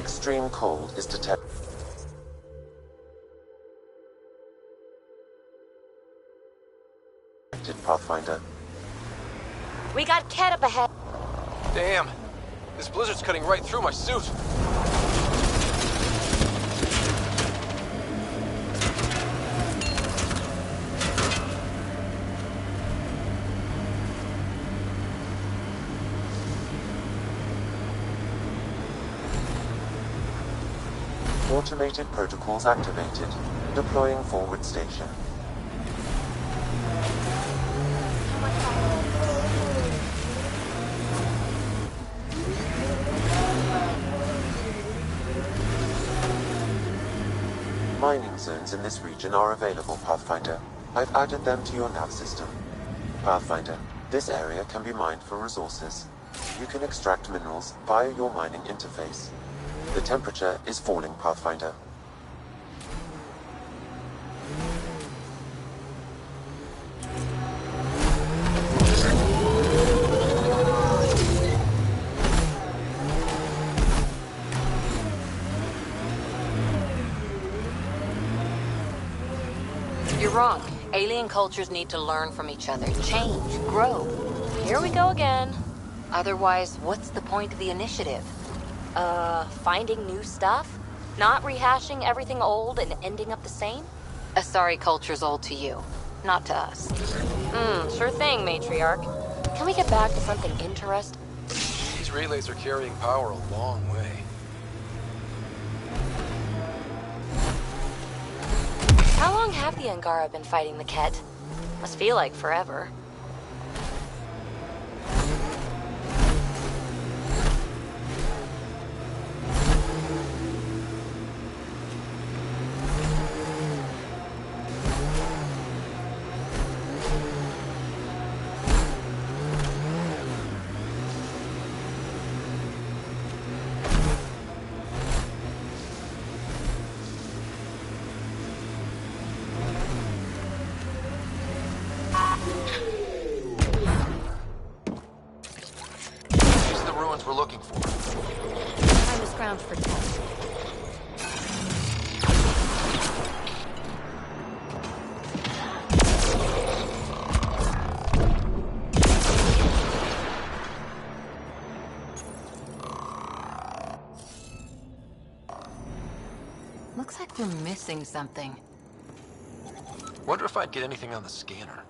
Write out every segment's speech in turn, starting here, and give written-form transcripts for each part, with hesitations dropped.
Extreme cold is detected, Pathfinder. We got Cat up ahead. Damn! This blizzard's cutting right through my suit. Automated protocols activated. Deploying forward station. Mining zones in this region are available, Pathfinder. I've added them to your nav system. Pathfinder, this area can be mined for resources. You can extract minerals via your mining interface. The temperature is falling, Pathfinder. You're wrong. Alien cultures need to learn from each other, change, grow. Here we go again. Otherwise, what's the point of the initiative? Finding new stuff? Not rehashing everything old and ending up the same? Asari culture's old to you, not to us. Sure thing, matriarch. Can we get back to something interesting? These relays are carrying power a long way. How long have the Angara been fighting the Ket? Must feel like forever. We're looking for. Time to scrounge for test. Looks like we're missing something. Wonder if I'd get anything on the scanner.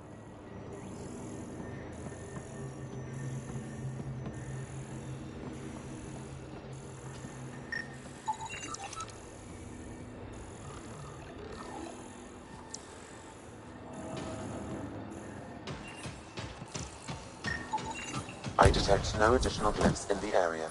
I detect no additional glyphs in the area.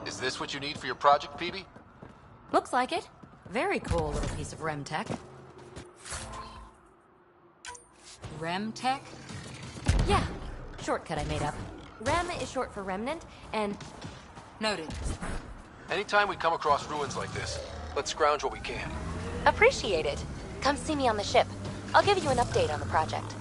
Is this what you need for your project, PB? Looks like it. Very cool little piece of REM tech. REM tech? Yeah, shortcut I made up. REM is short for remnant, and... Noted. Anytime we come across ruins like this, let's scrounge what we can. Appreciate it. Come see me on the ship. I'll give you an update on the project.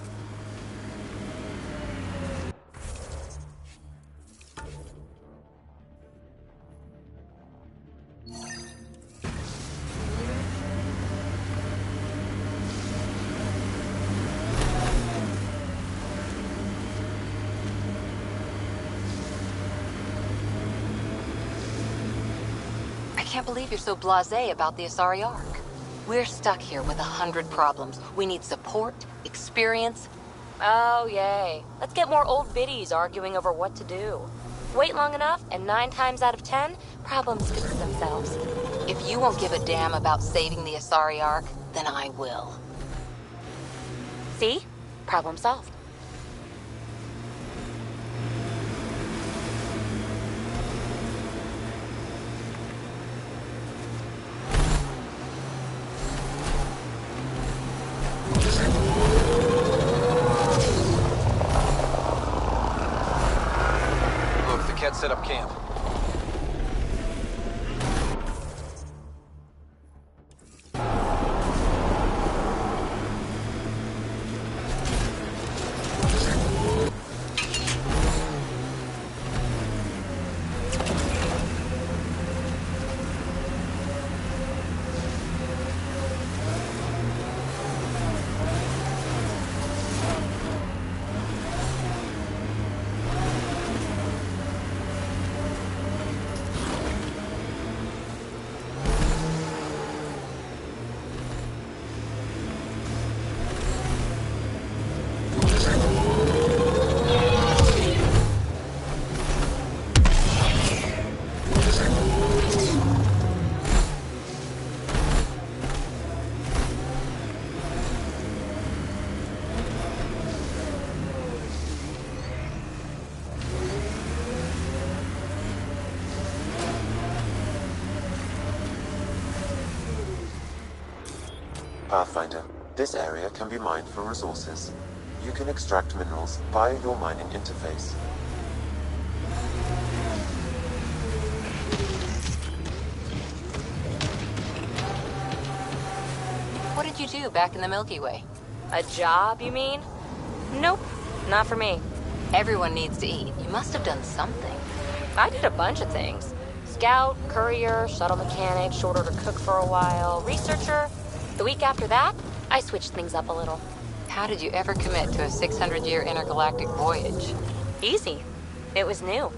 can't believe you're so blasé about the Asari Ark. We're stuck here with 100 problems. We need support, experience. Oh, yay. Let's get more old biddies arguing over what to do. Wait long enough, and 9 times out of 10, problems fix themselves. If you won't give a damn about saving the Asari Ark, then I will. See? Problem solved. Look, the Cat set up camp. Pathfinder, this area can be mined for resources. You can extract minerals via your mining interface. What did you do back in the Milky Way? A job, you mean? Nope, not for me. Everyone needs to eat. You must have done something. I did a bunch of things. Scout, courier, shuttle mechanic, short order cook for a while, researcher. The week after that, I switched things up a little. How did you ever commit to a 600-year intergalactic voyage? Easy. It was new.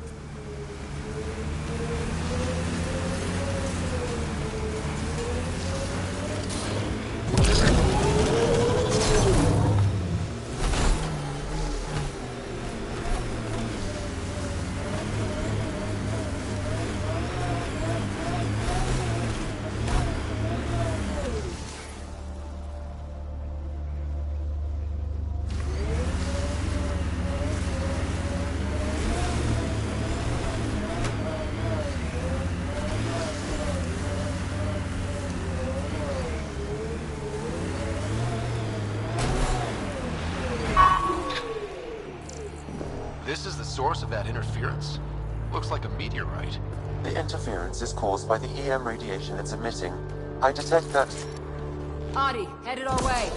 This is the source of that interference? Looks like a meteorite. The interference is caused by the EM radiation it's emitting. I detect that... Audi, headed our way.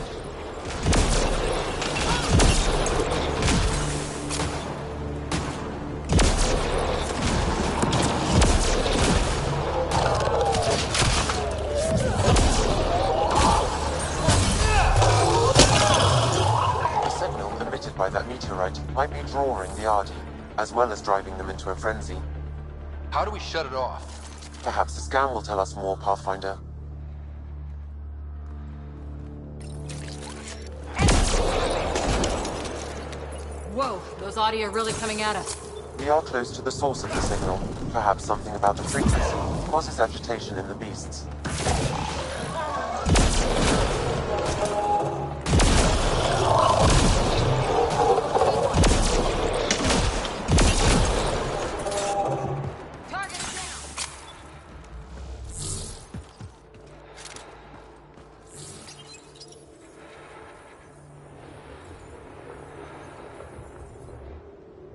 By that meteorite might be drawing the Ardi, as well as driving them into a frenzy. How do we shut it off? Perhaps the scan will tell us more, Pathfinder. Whoa, those Audi are really coming at us. We are close to the source of the signal. Perhaps something about the frequency causes agitation in the beasts.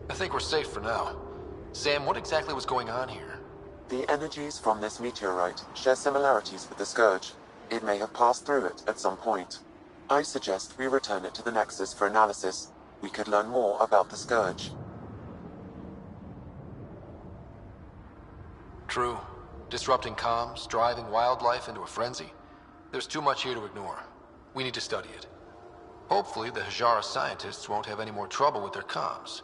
I think we're safe for now. Sam, what exactly was going on here? The energies from this meteorite share similarities with the Scourge. It may have passed through it at some point. I suggest we return it to the Nexus for analysis. We could learn more about the Scourge. True. Disrupting comms, driving wildlife into a frenzy. There's too much here to ignore. We need to study it. Hopefully, the Hajara scientists won't have any more trouble with their comms.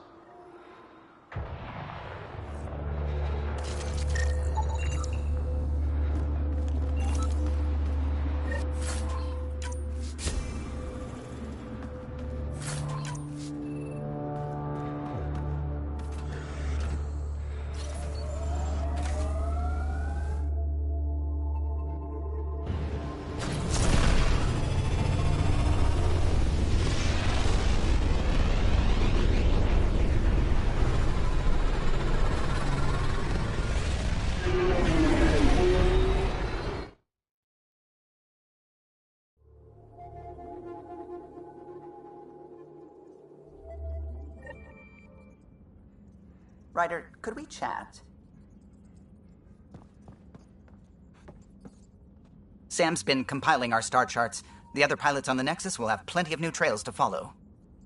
Ryder, could we chat? Sam's been compiling our star charts. The other pilots on the Nexus will have plenty of new trails to follow.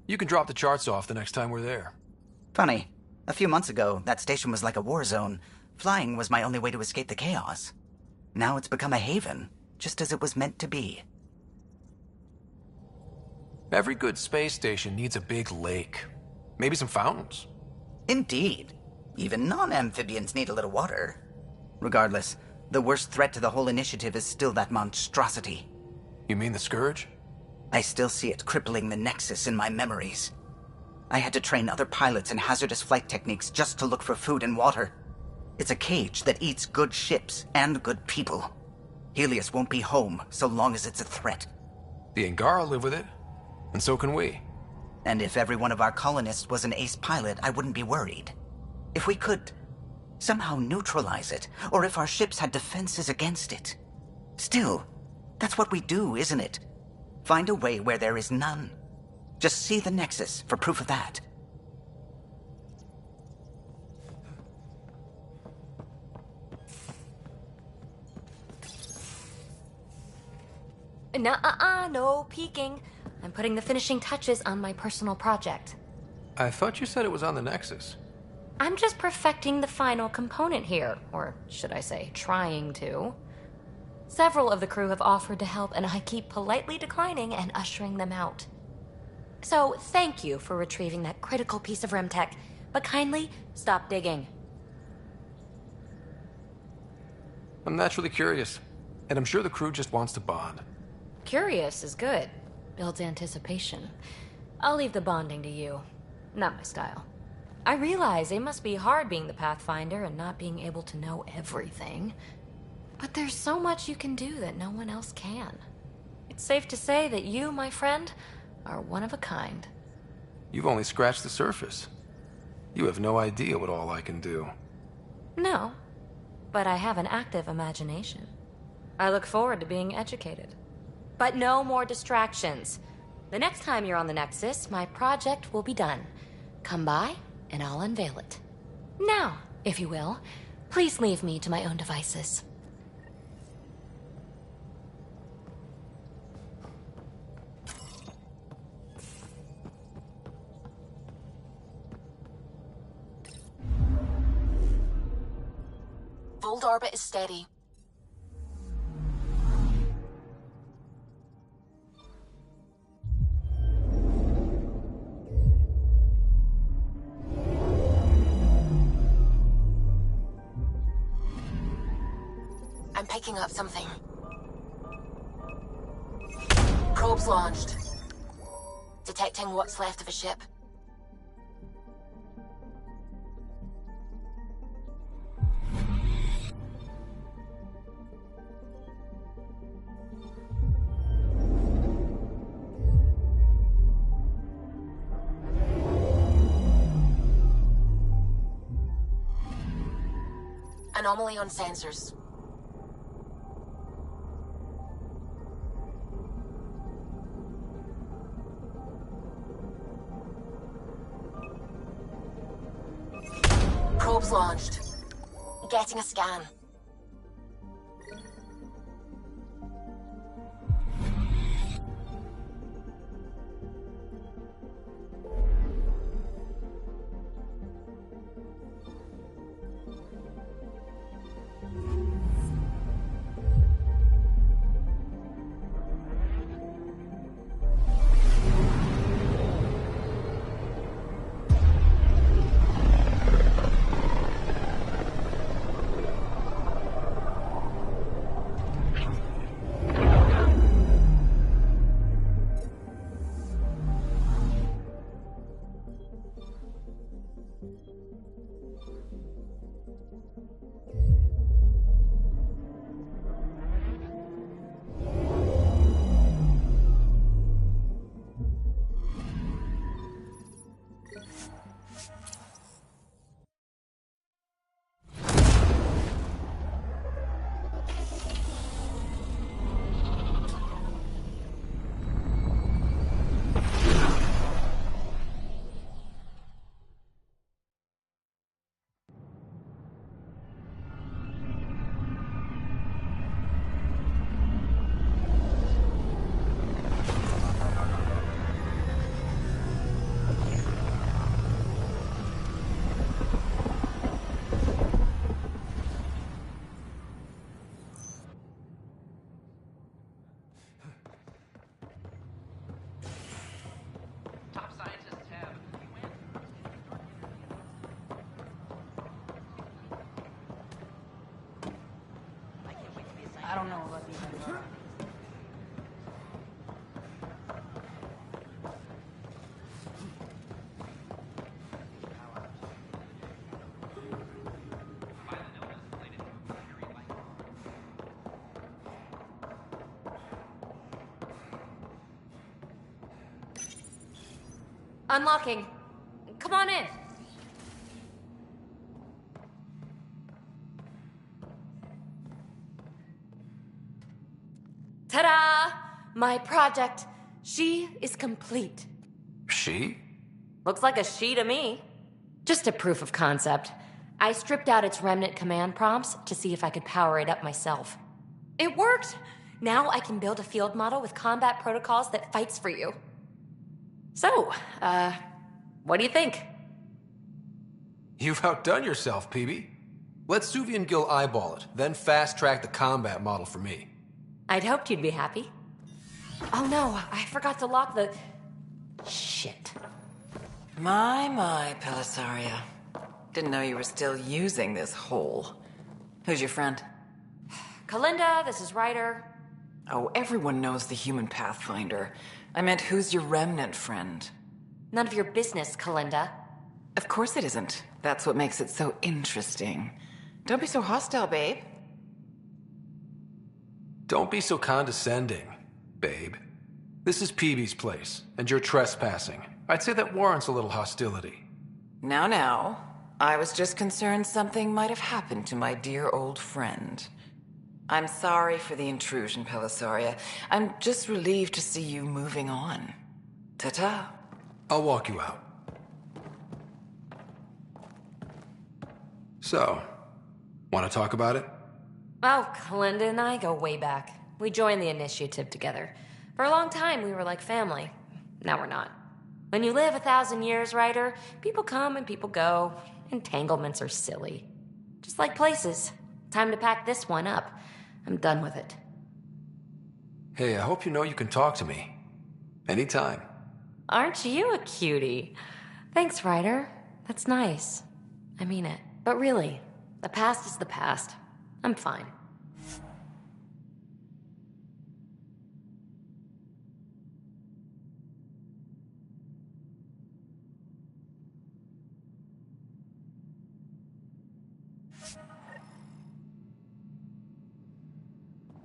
You can drop the charts off the next time we're there. Funny. A few months ago, that station was like a war zone. Flying was my only way to escape the chaos. Now it's become a haven, just as it was meant to be. Every good space station needs a big lake. Maybe some fountains. Indeed. Even non-amphibians need a little water. Regardless, the worst threat to the whole initiative is still that monstrosity. You mean the Scourge? I still see it crippling the Nexus in my memories. I had to train other pilots in hazardous flight techniques just to look for food and water. It's a cage that eats good ships and good people. Helios won't be home so long as it's a threat. The Angara live with it, and so can we. And if every one of our colonists was an ace pilot, I wouldn't be worried. If we could somehow neutralize it, or if our ships had defenses against it. Still, that's what we do, isn't it? Find a way where there is none. Just see the Nexus for proof of that. Nuh-uh, no peeking. I'm putting the finishing touches on my personal project. I thought you said it was on the Nexus. I'm just perfecting the final component here, or should I say, trying to. Several of the crew have offered to help, and I keep politely declining and ushering them out. So, thank you for retrieving that critical piece of Remtech, but kindly stop digging. I'm naturally curious, and I'm sure the crew just wants to bond. Curious is good. Builds anticipation. I'll leave the bonding to you. Not my style. I realize it must be hard being the Pathfinder and not being able to know everything. But there's so much you can do that no one else can. It's safe to say that you, my friend, are one of a kind. You've only scratched the surface. You have no idea what all I can do. No, but I have an active imagination. I look forward to being educated. But no more distractions. The next time you're on the Nexus, my project will be done. Come by, and I'll unveil it. Now, if you will, please leave me to my own devices. Fold orbit is steady. I'm picking up something. Probes launched. Detecting what's left of a ship. Anomaly on sensors. Probes launched. Getting a scan. don't know about these anymore. Unlocking. Come on in. Ta-da! My project. She is complete. She? Looks like a she to me. Just a proof of concept. I stripped out its remnant command prompts to see if I could power it up myself. It worked! Now I can build a field model with combat protocols that fights for you. So, what do you think? You've outdone yourself, PB. Let Suvi and Gil eyeball it, then fast-track the combat model for me. I'd hoped you'd be happy. Oh no, I forgot to lock the... Shit. My, Pellisaria. Didn't know you were still using this hole. Who's your friend? Kalinda, this is Ryder. Oh, everyone knows the human Pathfinder. I meant, who's your remnant friend? None of your business, Kalinda. Of course it isn't. That's what makes it so interesting. Don't be so hostile, babe. Don't be so condescending, babe. This is PB's place, and you're trespassing. I'd say that warrants a little hostility. Now. I was just concerned something might have happened to my dear old friend. I'm sorry for the intrusion, Pellisaria. I'm just relieved to see you moving on. Ta-ta. I'll walk you out. So, want to talk about it? Oh, Kalinda and I go way back. We joined the initiative together. For a long time, we were like family. Now we're not. When you live 1,000 years, Ryder, people come and people go. Entanglements are silly. Just like places. Time to pack this one up. I'm done with it. Hey, I hope you know you can talk to me. Anytime. Aren't you a cutie? Thanks, Ryder. That's nice. I mean it. But really, the past is the past. I'm fine.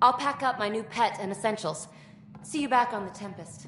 I'll pack up my new pet and essentials. See you back on the Tempest.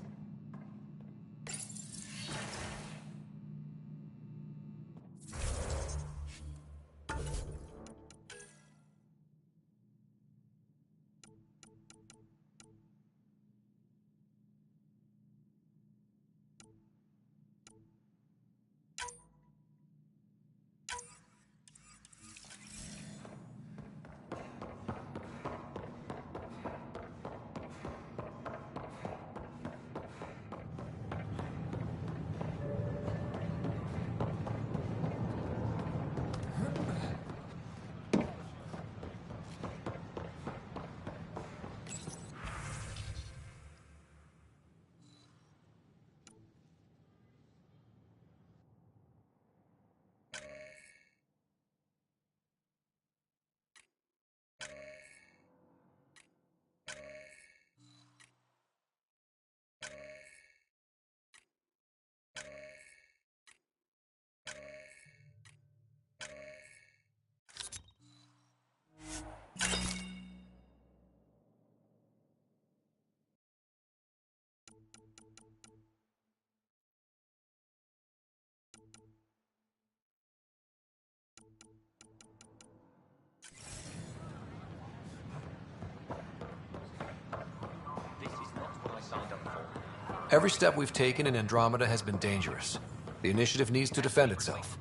Every step we've taken in Andromeda has been dangerous. The initiative needs to defend itself.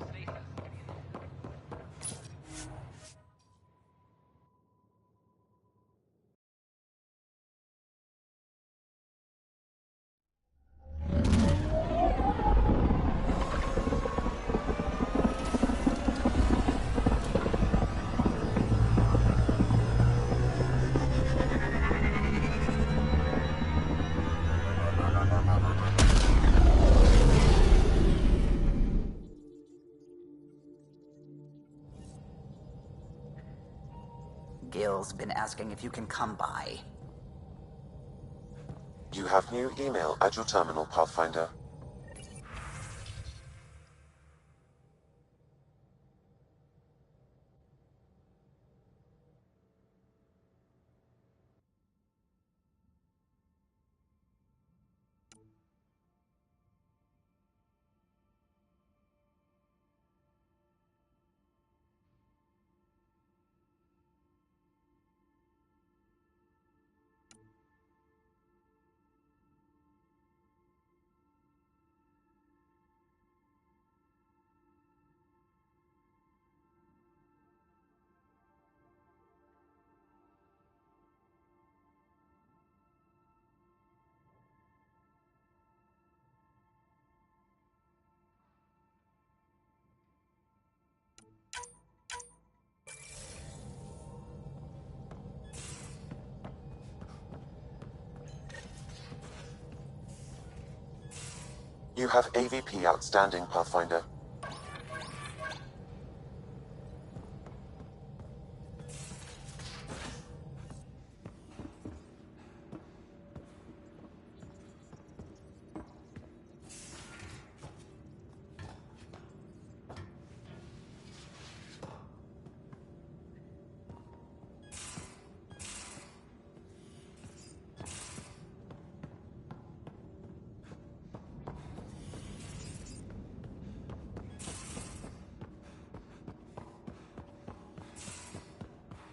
Gil's been asking if you can come by. You have new email at your terminal, Pathfinder. You have AVP outstanding, Pathfinder.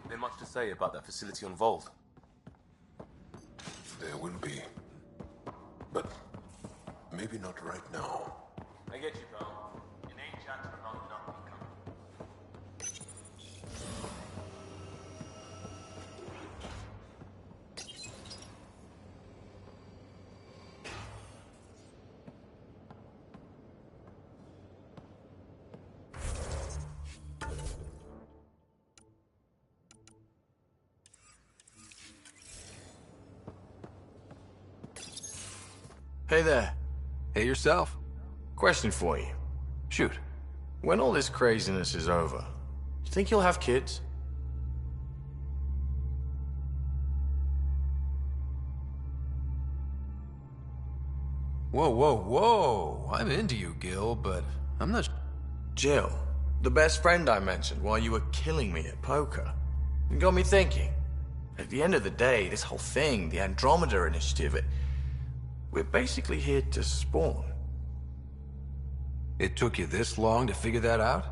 There much to say about that facility on Vold? There will be. But maybe not right now. I get you, pal. It ain't chance for nothing coming. Hey there. Hey yourself. Question for you. Shoot. When all this craziness is over, you think you'll have kids? Whoa, whoa, whoa. I'm into you, Gil, but I'm not... Jill, the best friend I mentioned while you were killing me at poker. It got me thinking. At the end of the day, this whole thing, the Andromeda Initiative, we're basically here to spawn. It took you this long to figure that out?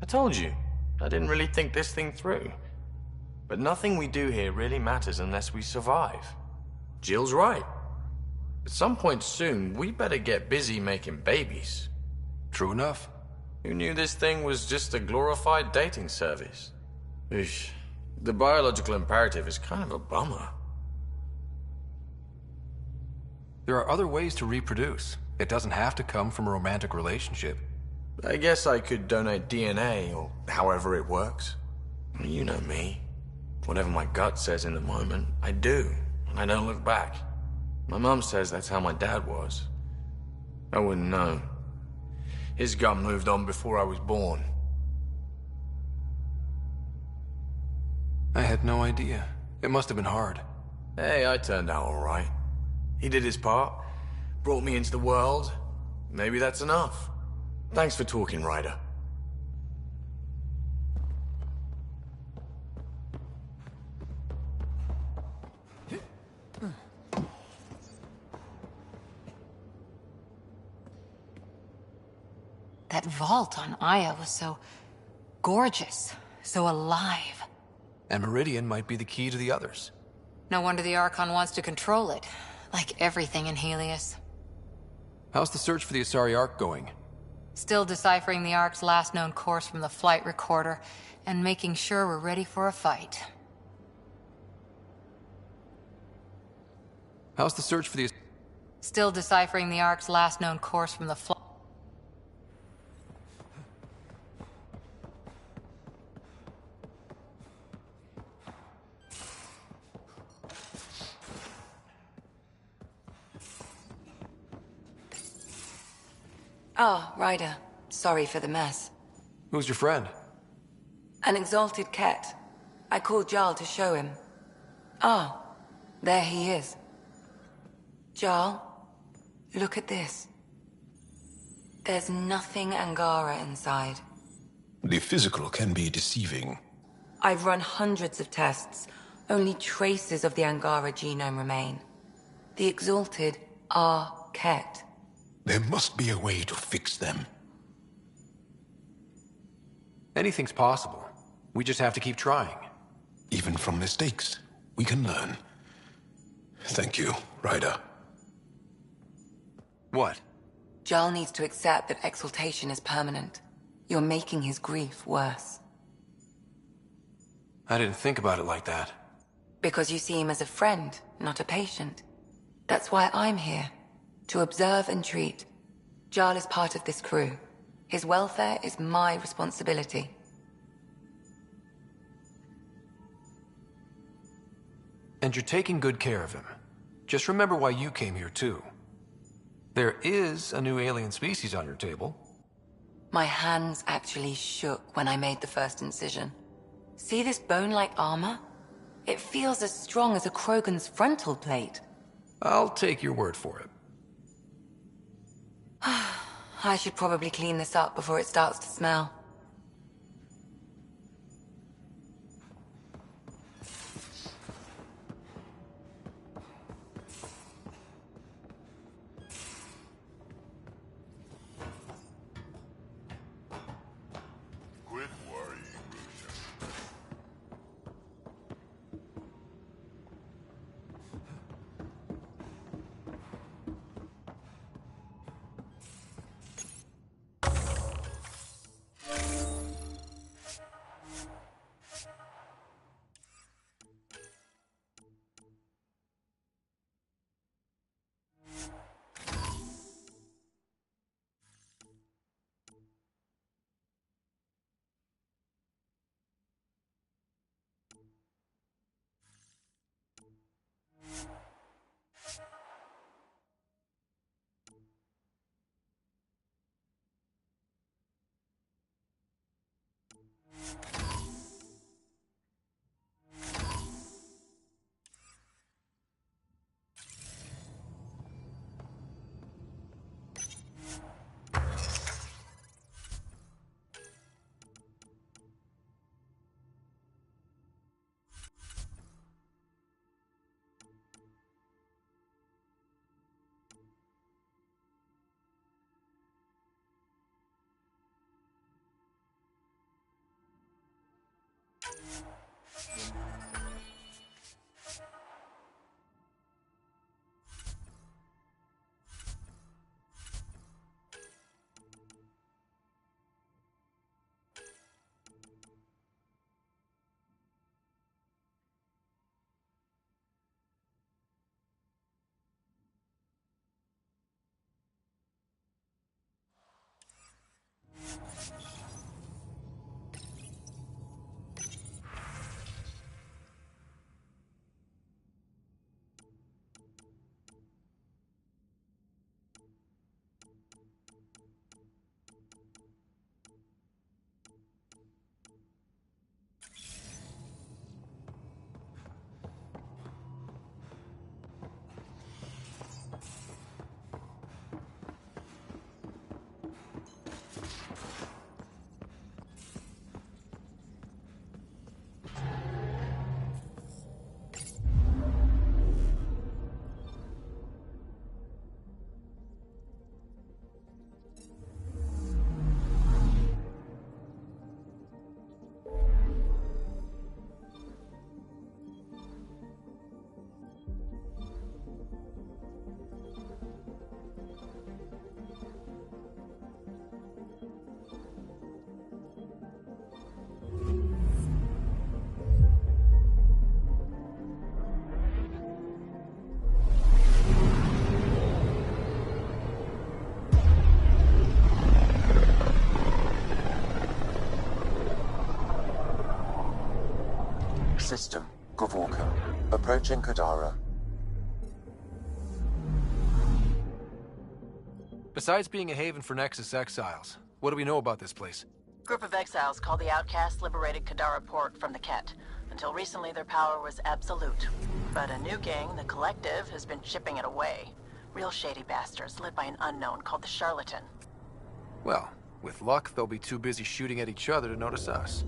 I told you, I didn't really think this thing through. But nothing we do here really matters unless we survive. Jill's right. At some point soon, we better get busy making babies. True enough. Who knew this thing was just a glorified dating service? Eesh. The biological imperative is kind of a bummer. There are other ways to reproduce. It doesn't have to come from a romantic relationship. I guess I could donate DNA, or however it works. You know me. Whatever my gut says in the moment, I do, and I don't look back. My mum says that's how my dad was. I wouldn't know. His gut moved on before I was born. I had no idea. It must have been hard. Hey, I turned out all right. He did his part, brought me into the world. Maybe that's enough. Thanks for talking, Ryder. That vault on Aya was so gorgeous, so alive. And Meridian might be the key to the others. No wonder the Archon wants to control it, like everything in Helios. How's the search for the Asari Ark going? Still deciphering the Ark's last known course from the flight recorder, and making sure we're ready for a fight. How's the search for the... Still deciphering the Ark's last known course from the flight... Oh, Ryder. Sorry for the mess. Who's your friend? An exalted cat. I called Jarl to show him. Oh, there he is. Jarl, look at this. There's nothing Angara inside. The physical can be deceiving. I've run hundreds of tests. Only traces of the Angara genome remain. The Exalted are Ket. There must be a way to fix them. Anything's possible. We just have to keep trying. Even from mistakes, we can learn. Thank you, Ryder. What? Jarl needs to accept that exaltation is permanent. You're making his grief worse. I didn't think about it like that. Because you see him as a friend, not a patient. That's why I'm here. To observe and treat. Jarl is part of this crew. His welfare is my responsibility. And you're taking good care of him. Just remember why you came here, too. There is a new alien species on your table. My hands actually shook when I made the first incision. See this bone-like armor? It feels as strong as a Krogan's frontal plate. I'll take your word for it. I should probably clean this up before it starts to smell. Quit worrying, Lucian. System, Gavorka. Approaching Kadara. Besides being a haven for Nexus exiles, what do we know about this place? Group of exiles called the Outcasts liberated Kadara Port from the Ket. Until recently, their power was absolute. But a new gang, the Collective, has been chipping it away. Real shady bastards, led by an unknown called the Charlatan. Well, with luck, they'll be too busy shooting at each other to notice us.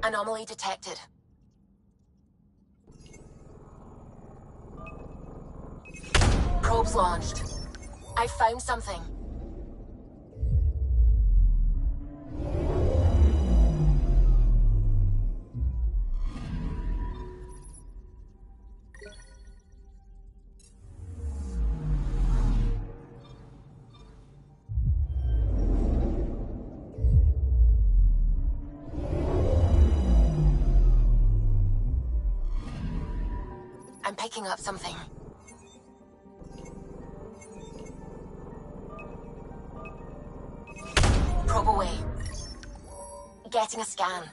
Anomaly detected. Probes launched. I found something. I'm picking up something. Probe away. Getting a scan.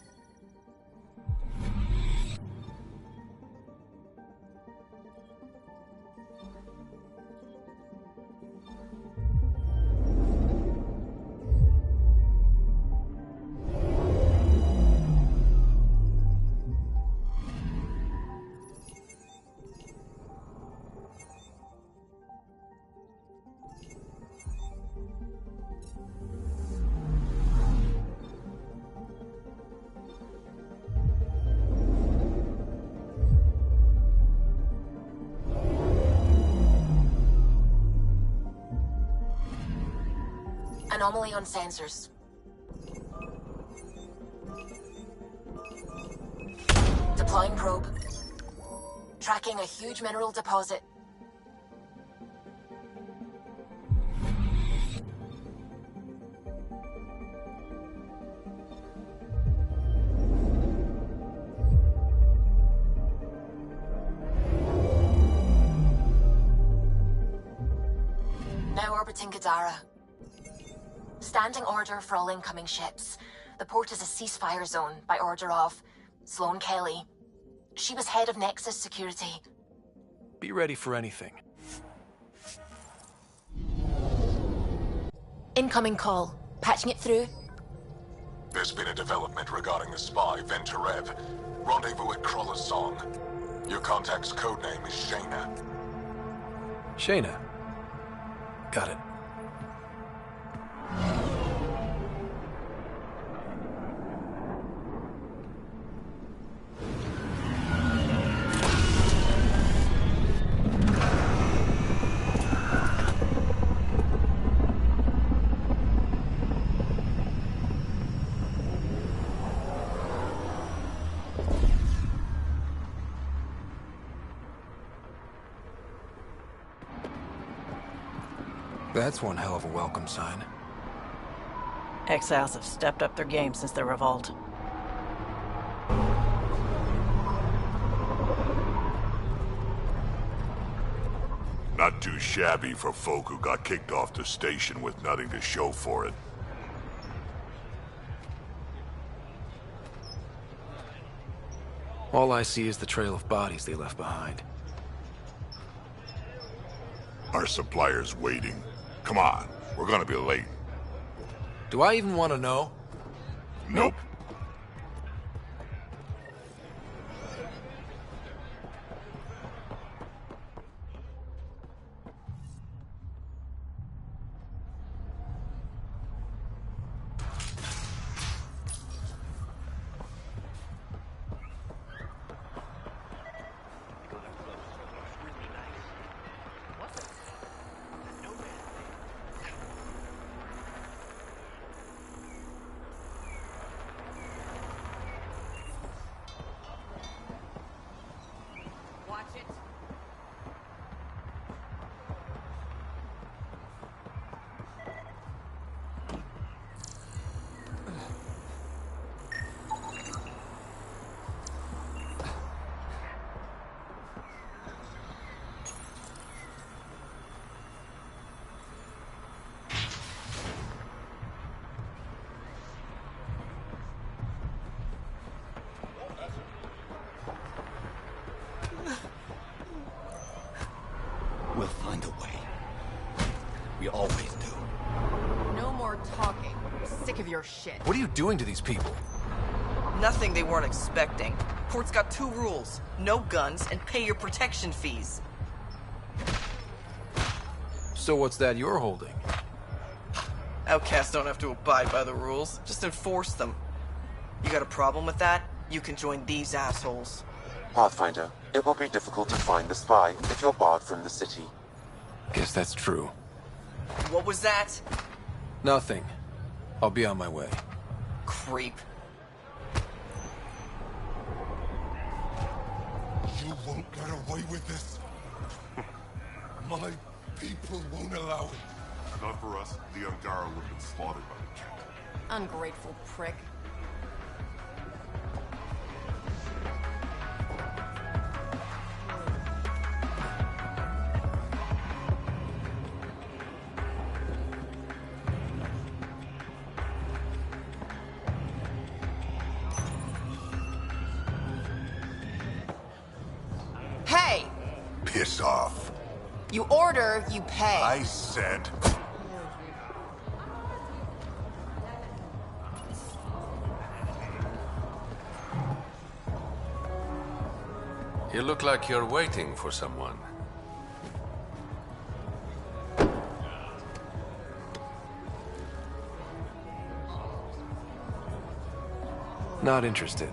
Anomaly on sensors. Deploying probe. Tracking a huge mineral deposit. Now orbiting Gadara. Standing order for all incoming ships. The port is a ceasefire zone by order of Sloane Kelly. She was head of Nexus Security. Be ready for anything. Incoming call. Patching it through. There's been a development regarding the spy, Venturev. Rendezvous at Crawler's Song. Your contact's codename is Shayna. Shayna. Got it. That's one hell of a welcome sign. Exiles have stepped up their game since their revolt. Not too shabby for folk who got kicked off the station with nothing to show for it. All I see is the trail of bodies they left behind. Our supplier's waiting. Come on, we're gonna be late. Do I even want to know? Nope. We'll find a way. We always do. No more talking. I'm sick of your shit. What are you doing to these people? Nothing they weren't expecting. Port's got 2 rules. No guns, and pay your protection fees. So what's that you're holding? Outcasts don't have to abide by the rules. Just enforce them. You got a problem with that? You can join these assholes. Pathfinder, it will be difficult to find the spy if you're barred from the city. Guess that's true. What was that? Nothing. I'll be on my way. Creep. You won't get away with this. My people won't allow it. Not for us. The Angara would have been slaughtered by the king. Ungrateful prick. Hey! Piss off. You order, you pay. I said... You look like you're waiting for someone. Not interested.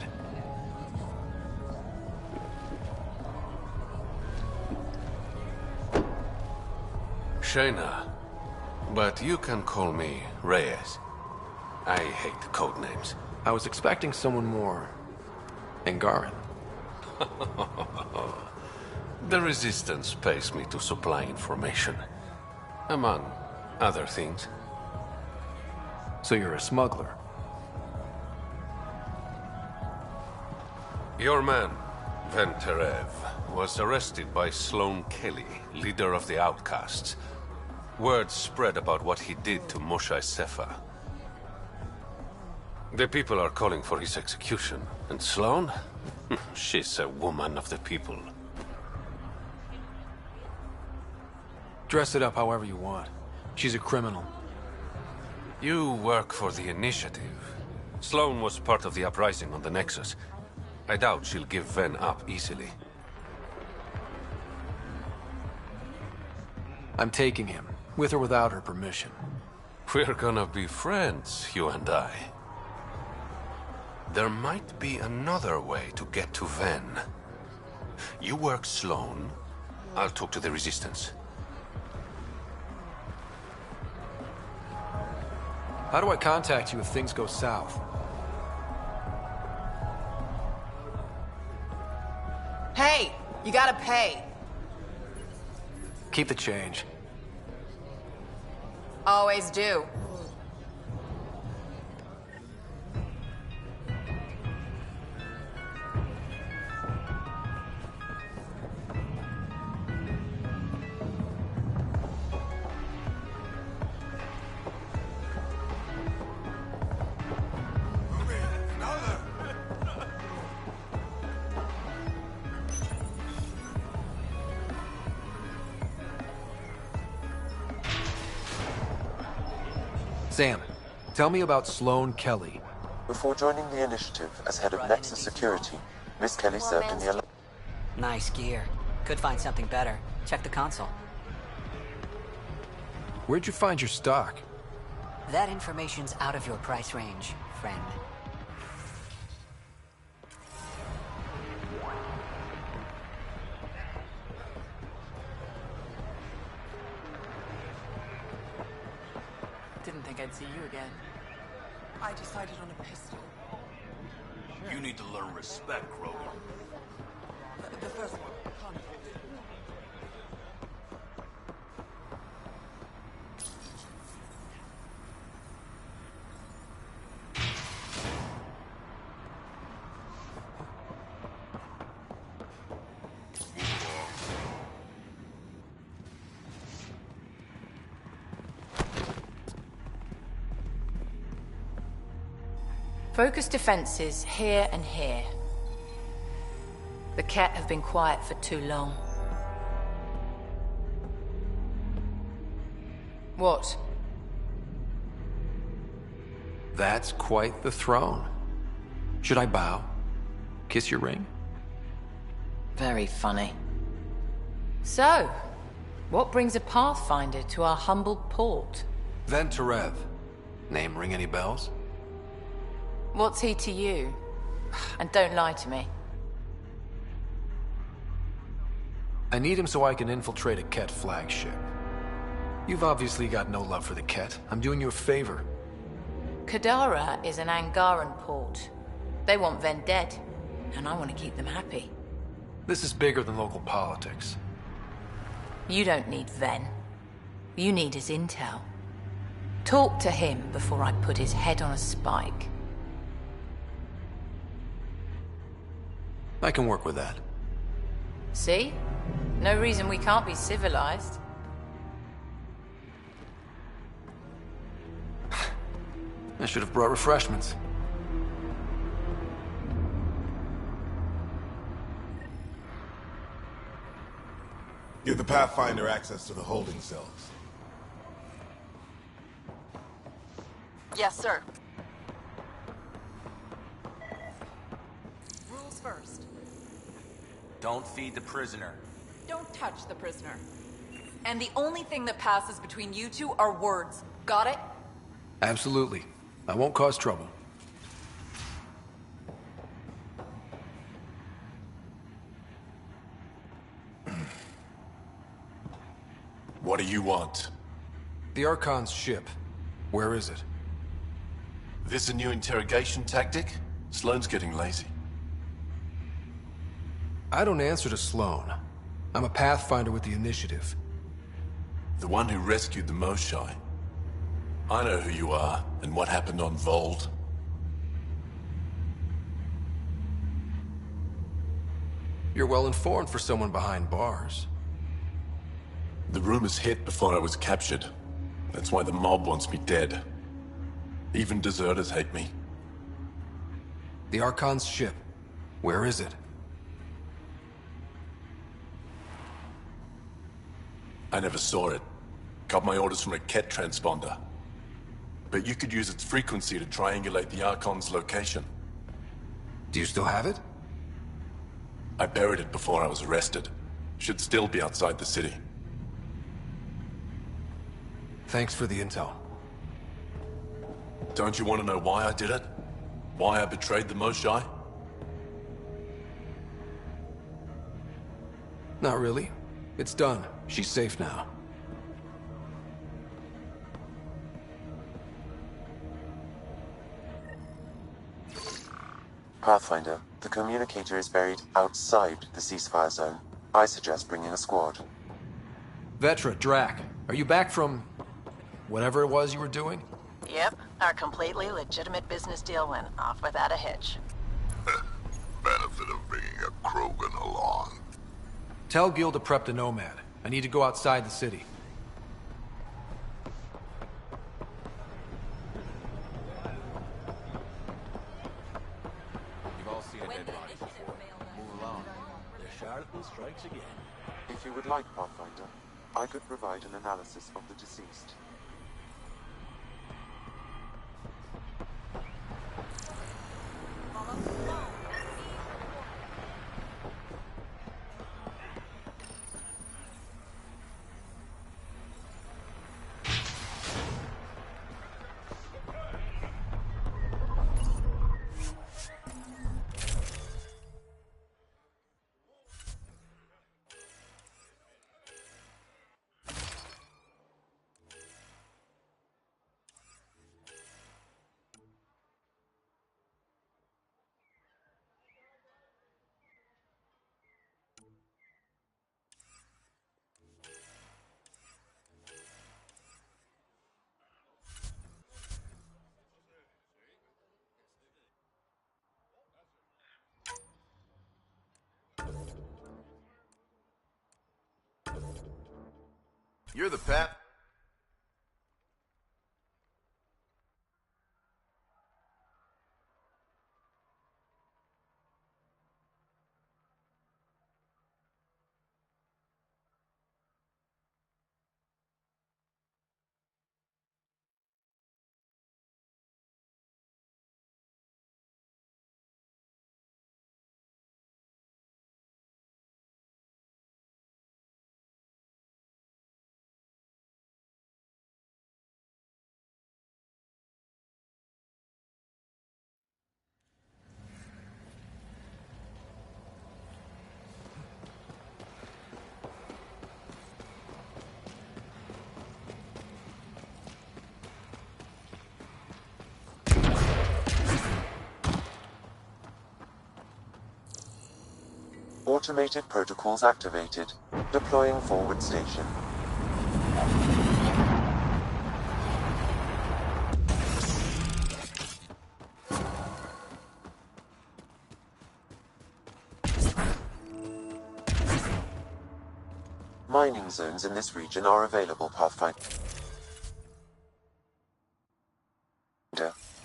Shayna, but you can call me Reyes. I hate code names. I was expecting someone more Angaran. The Resistance pays me to supply information, among other things. So you're a smuggler? Your man, Venterev, was arrested by Sloane Kelly, leader of the Outcasts. Word spread about what he did to Moshe Sefa. The people are calling for his execution. And Sloane? She's a woman of the people. Dress it up however you want. She's a criminal. You work for the Initiative. Sloane was part of the uprising on the Nexus. I doubt she'll give Ven up easily. I'm taking him, with or without her permission. We're gonna be friends, you and I. There might be another way to get to Ven. You work Sloane, I'll talk to the Resistance. How do I contact you if things go south? Hey! You gotta pay. Keep the change. Always do. Sam, tell me about Sloane Kelly. Before joining the Initiative as head of Nexus Security, Miss Kelly served in the... Nice gear. Could find something better. Check the console. Where'd you find your stock? That information's out of your price range, friend. Didn't think I'd see you again. I decided on a pistol. You need to learn respect, Krogan. The first one. Focus defenses here and here. The Ket have been quiet for too long. What? That's quite the throne. Should I bow? Kiss your ring? Very funny. So, what brings a Pathfinder to our humble port? Venterev. Name ring any bells? What's he to you? And don't lie to me. I need him so I can infiltrate a Ket flagship. You've obviously got no love for the Ket. I'm doing you a favor. Kadara is an Angaran port. They want Ven dead, and I want to keep them happy. This is bigger than local politics. You don't need Ven. You need his intel. Talk to him before I put his head on a spike. I can work with that. See? No reason we can't be civilized. I should have brought refreshments. Give the Pathfinder access to the holding cells. Yes, sir. Rules first. Don't feed the prisoner. Don't touch the prisoner. And the only thing that passes between you two are words. Got it? Absolutely. I won't cause trouble. What do you want? The Archon's ship. Where is it? This a new interrogation tactic? Sloane's getting lazy. I don't answer to Sloane. I'm a Pathfinder with the initiative. The one who rescued the Moshai. I know who you are, and what happened on Vold. You're well informed for someone behind bars. The rumors hit before I was captured. That's why the mob wants me dead. Even deserters hate me. The Archon's ship. Where is it? I never saw it. Got my orders from a Ket transponder. But you could use its frequency to triangulate the Archon's location. Do you still have it? I buried it before I was arrested. Should still be outside the city. Thanks for the intel. Don't you want to know why I did it? Why I betrayed the Moshai? Not really. It's done. She's safe now. Pathfinder, the communicator is buried outside the ceasefire zone. I suggest bringing a squad. Vetra, Drac, are you back from whatever it was you were doing? Yep, our completely legitimate business deal went off without a hitch. Benefit of bringing a Krogan along. Tell Gil to prep the Nomad. I need to go outside the city. You've all seen a dead body before. Move along. The charlatan strikes again. If you would like, Pathfinder, I could provide an analysis of the deceased. You're the Pat. Automated protocols activated. Deploying forward station. Mining zones in this region are available, Pathfinder.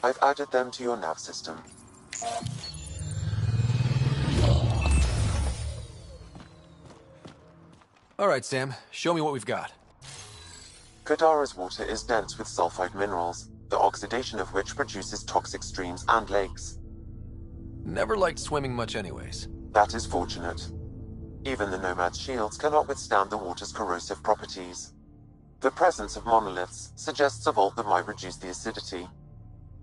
I've added them to your nav system. Alright, Sam. Show me what we've got. Kadara's water is dense with sulfide minerals, the oxidation of which produces toxic streams and lakes. Never liked swimming much anyways. That is fortunate. Even the Nomad's shields cannot withstand the water's corrosive properties. The presence of monoliths suggests a vault that might reduce the acidity.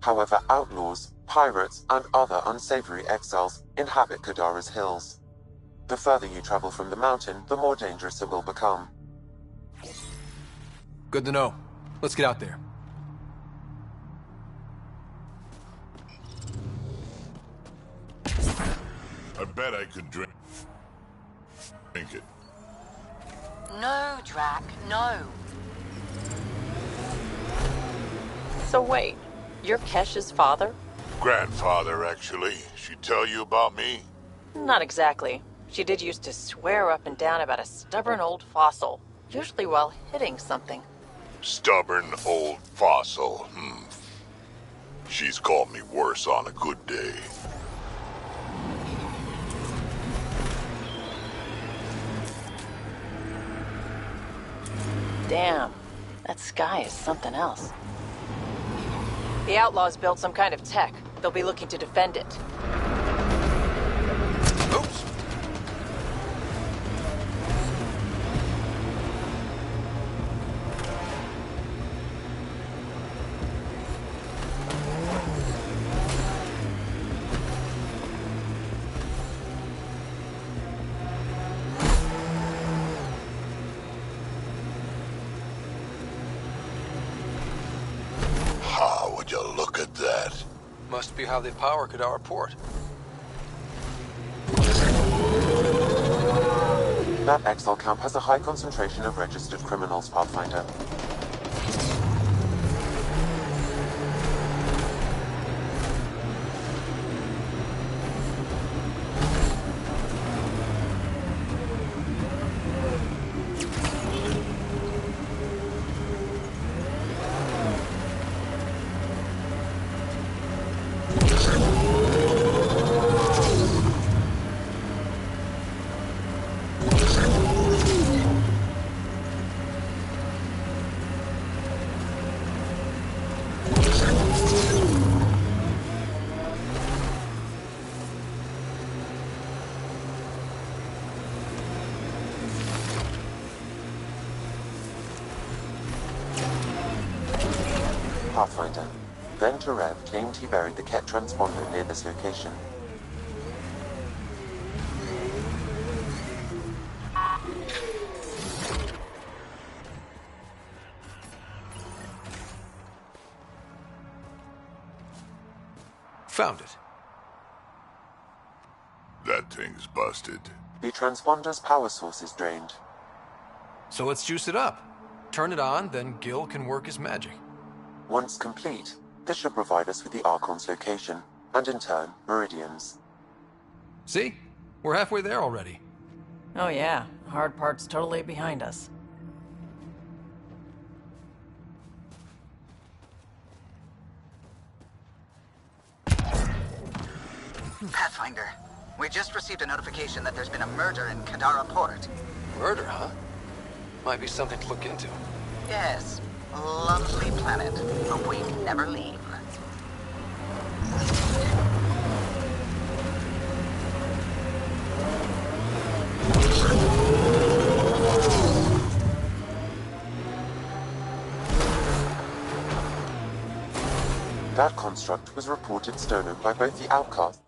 However, outlaws, pirates, and other unsavory exiles inhabit Kadara's hills. The further you travel from the mountain, the more dangerous it will become. Good to know. Let's get out there. I bet I could drink it. No, Drac, no. So wait, you're Kesh's father? Grandfather, actually. She tell you about me? Not exactly. She did used to swear up and down about a stubborn old fossil, usually while hitting something. Stubborn old fossil. She's called me worse on a good day. Damn, that sky is something else. The Outlaws built some kind of tech. They'll be looking to defend it. Oops. How would you look at that? Must be how they power Kadara Port. That exile camp has a high concentration of registered criminals, Pathfinder. Pathfinder. Venturev claimed he buried the Ket transponder near this location. Found it. That thing's busted. The transponder's power source is drained. So let's juice it up. Turn it on, then Gil can work his magic. Once complete, this should provide us with the Archon's location, and in turn, Meridian's. See? We're halfway there already. Oh yeah, hard part's totally behind us. Pathfinder, we just received a notification that there's been a murder in Kadara Port. Murder, huh? Might be something to look into. Yes, lovely planet. Hope we never leave. That construct was reported stolen by both the Outcasts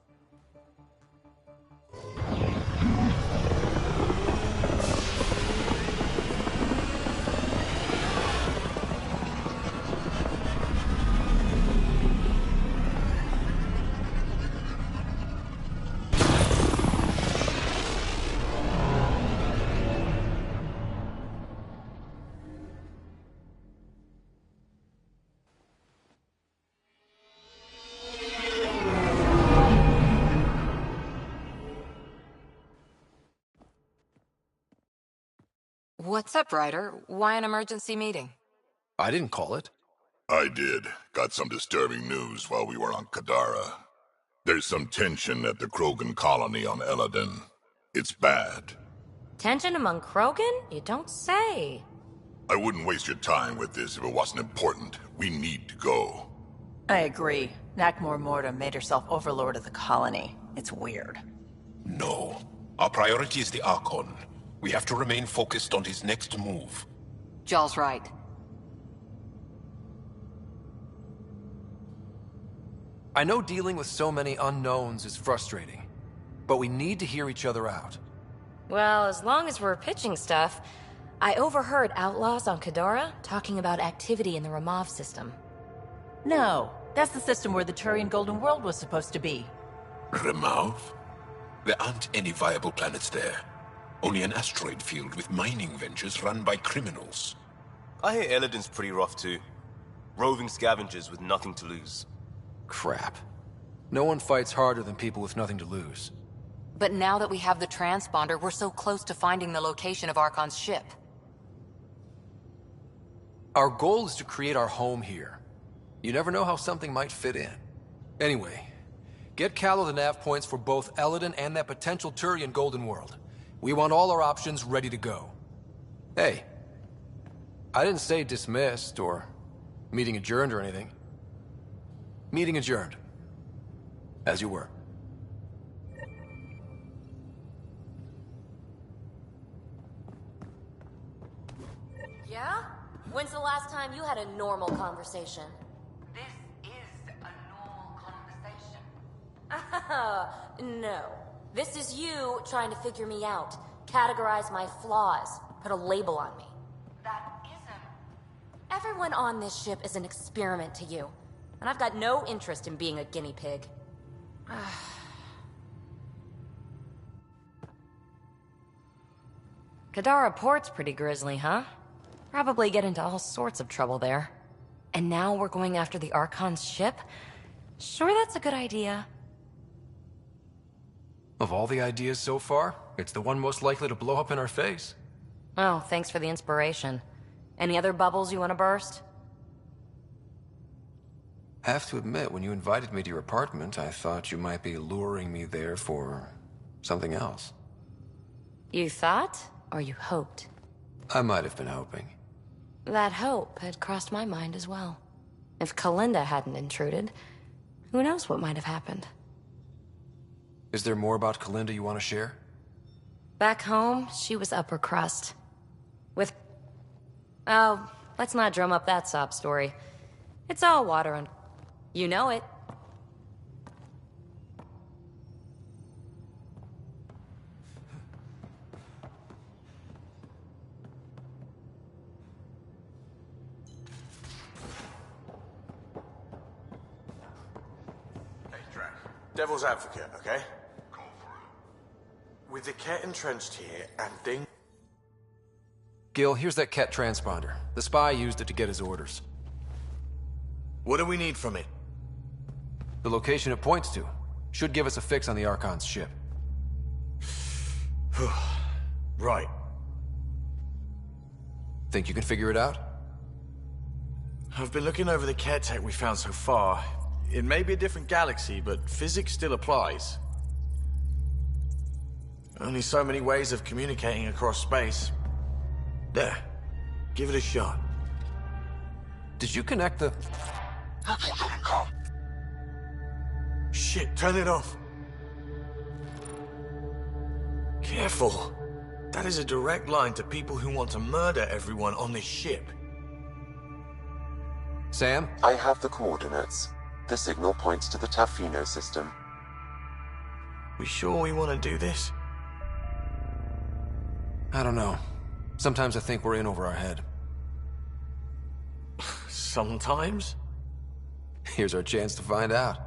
What's up, Ryder? Why an emergency meeting? I didn't call it. I did. Got some disturbing news while we were on Kadara. There's some tension at the Krogan colony on Eladin. It's bad. Tension among Krogan? You don't say. I wouldn't waste your time with this if it wasn't important. We need to go. I agree. Nakmor Morta made herself overlord of the colony. It's weird. No. Our priority is the Archon. We have to remain focused on his next move. Jaal's right. I know dealing with so many unknowns is frustrating, but we need to hear each other out. Well, as long as we're pitching stuff, I overheard outlaws on Kadara talking about activity in the Ramov system. No, that's the system where the Turian Golden World was supposed to be. Remov? There aren't any viable planets there. Only an asteroid field with mining ventures run by criminals. I hear Eladin's pretty rough too. Roving scavengers with nothing to lose. Crap. No one fights harder than people with nothing to lose. But now that we have the transponder, we're so close to finding the location of Archon's ship. Our goal is to create our home here. You never know how something might fit in. Anyway, get Callow the nav points for both Eladin and that potential Turian Golden World. We want all our options ready to go. Hey, I didn't say dismissed or meeting adjourned or anything. Meeting adjourned. As you were. Yeah? When's the last time you had a normal conversation? This is a normal conversation. No. This is you trying to figure me out, categorize my flaws, put a label on me. That isn't. Everyone on this ship is an experiment to you, and I've got no interest in being a guinea pig. Kadara Port's pretty grisly, huh? Probably get into all sorts of trouble there. And now we're going after the Archon's ship? Sure that's a good idea. Of all the ideas so far, it's the one most likely to blow up in our face. Oh, thanks for the inspiration. Any other bubbles you want to burst? Have to admit, when you invited me to your apartment, I thought you might be luring me there for something else. You thought? Or you hoped? I might have been hoping. That hope had crossed my mind as well. If Kalinda hadn't intruded, who knows what might have happened. Is there more about Kalinda you want to share? Back home, she was upper crust. With... Oh, let's not drum up that sob story. It's all water and... You know it. Hey, Drac. Devil's advocate, okay? Go for it. With the Ket entrenched here and Ding... Gil, here's that Ket transponder. The spy used it to get his orders. What do we need from it? The location it points to. Should give us a fix on the Archon's ship. Right. Think you can figure it out? I've been looking over the Ket tech we found so far. It may be a different galaxy, but physics still applies. Only so many ways of communicating across space. There. Give it a shot. Did you connect the... Shit, turn it off. Careful. That is a direct line to people who want to murder everyone on this ship. Sam? I have the coordinates. The signal points to the Tafino system. We sure we want to do this? I don't know. Sometimes I think we're in over our head. Sometimes? Here's our chance to find out.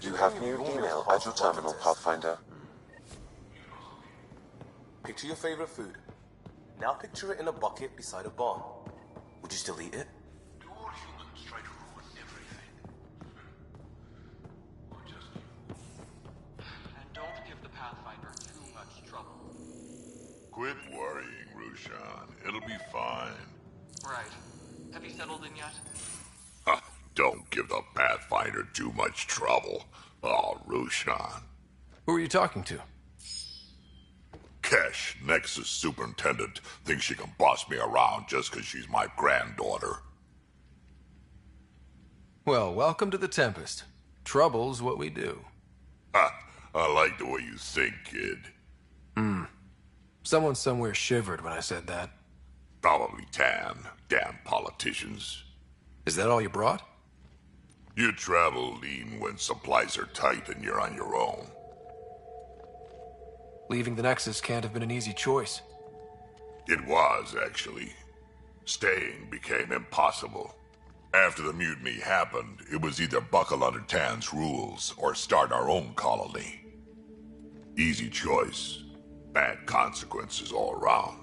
You have new email at your terminal, Pathfinder. Picture your favorite food. Now picture it in a bucket beside a bomb. Would you still eat it? Do all humans try to ruin everything? Or just you? And don't give the Pathfinder too much trouble. Quit worrying, Rushan. It'll be fine. Right. Have you settled in yet? Don't give the Pathfinder too much trouble. Oh, Rushan. Who are you talking to? Kesh, Nexus Superintendent, thinks she can boss me around just because she's my granddaughter. Well, welcome to the Tempest. Trouble's what we do. I like the way you think, kid. Someone somewhere shivered when I said that. Probably Tan. Damn politicians. Is that all you brought? You travel lean when supplies are tight and you're on your own. Leaving the Nexus can't have been an easy choice. It was, actually. Staying became impossible. After the mutiny happened, it was either buckle under Tan's rules or start our own colony. Easy choice. Bad consequences all around.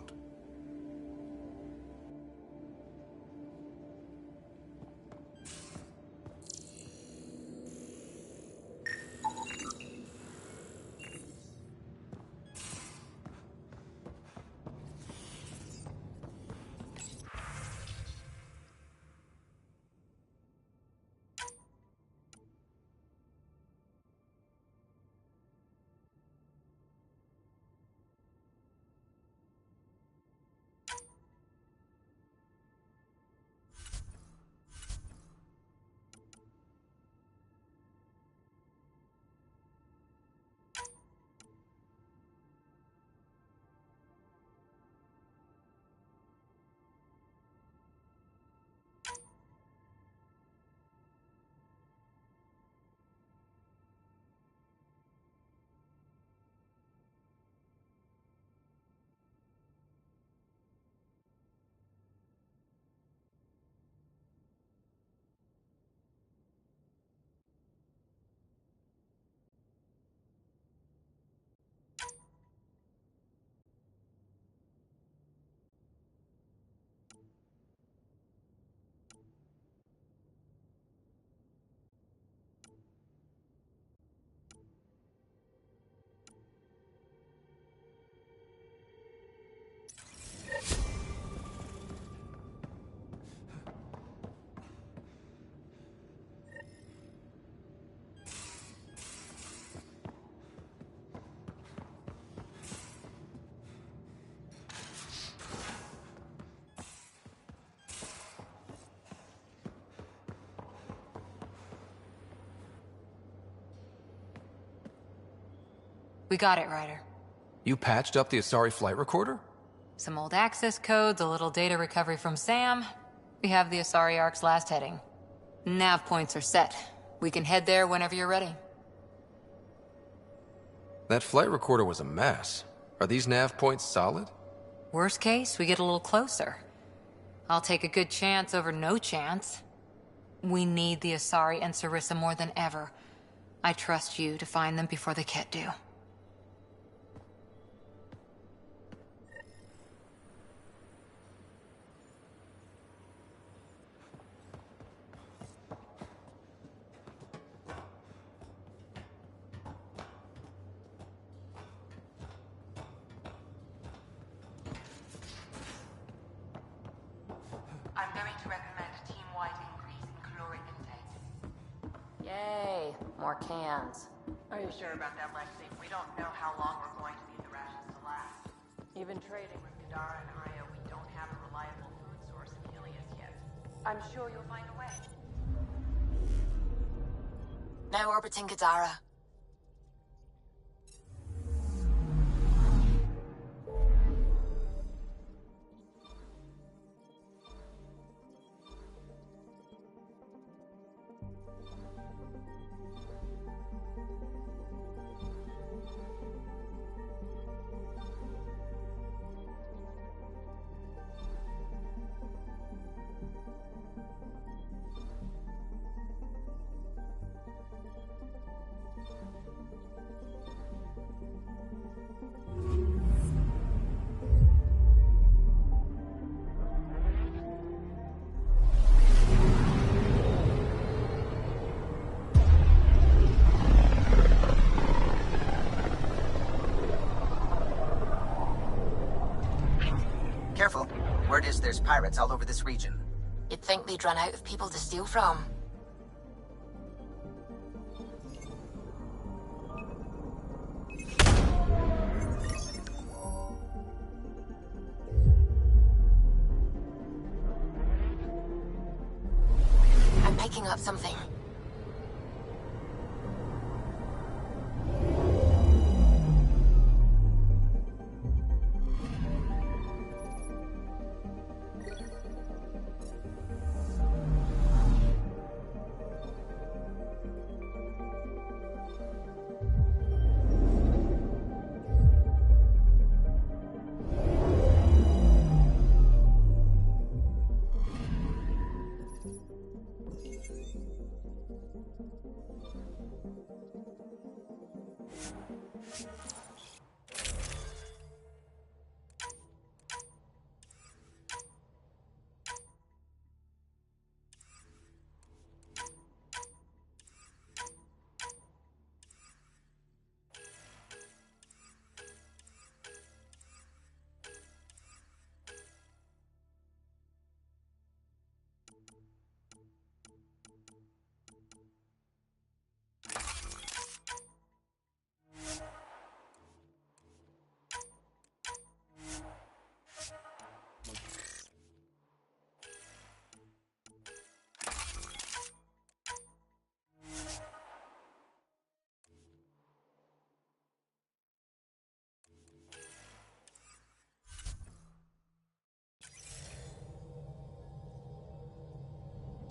We got it, Ryder. You patched up the Asari flight recorder? Some old access codes, a little data recovery from Sam. We have the Asari Ark's last heading. Nav points are set. We can head there whenever you're ready. That flight recorder was a mess. Are these nav points solid? Worst case, we get a little closer. I'll take a good chance over no chance. We need the Asari and Sarissa more than ever. I trust you to find them before the Ket do. I'm going to recommend a team-wide increase in caloric intake. Yay, more cans. Are you sure about that, Lexi? We don't know how long we're going to need the rations to last. Even trading with Kadara and Aya, we don't have a reliable food source in Helios yet. I'm sure you'll find a way. Now orbiting Kadara. Careful. Word is there's pirates all over this region. You'd think they'd run out of people to steal from. I'm picking up something.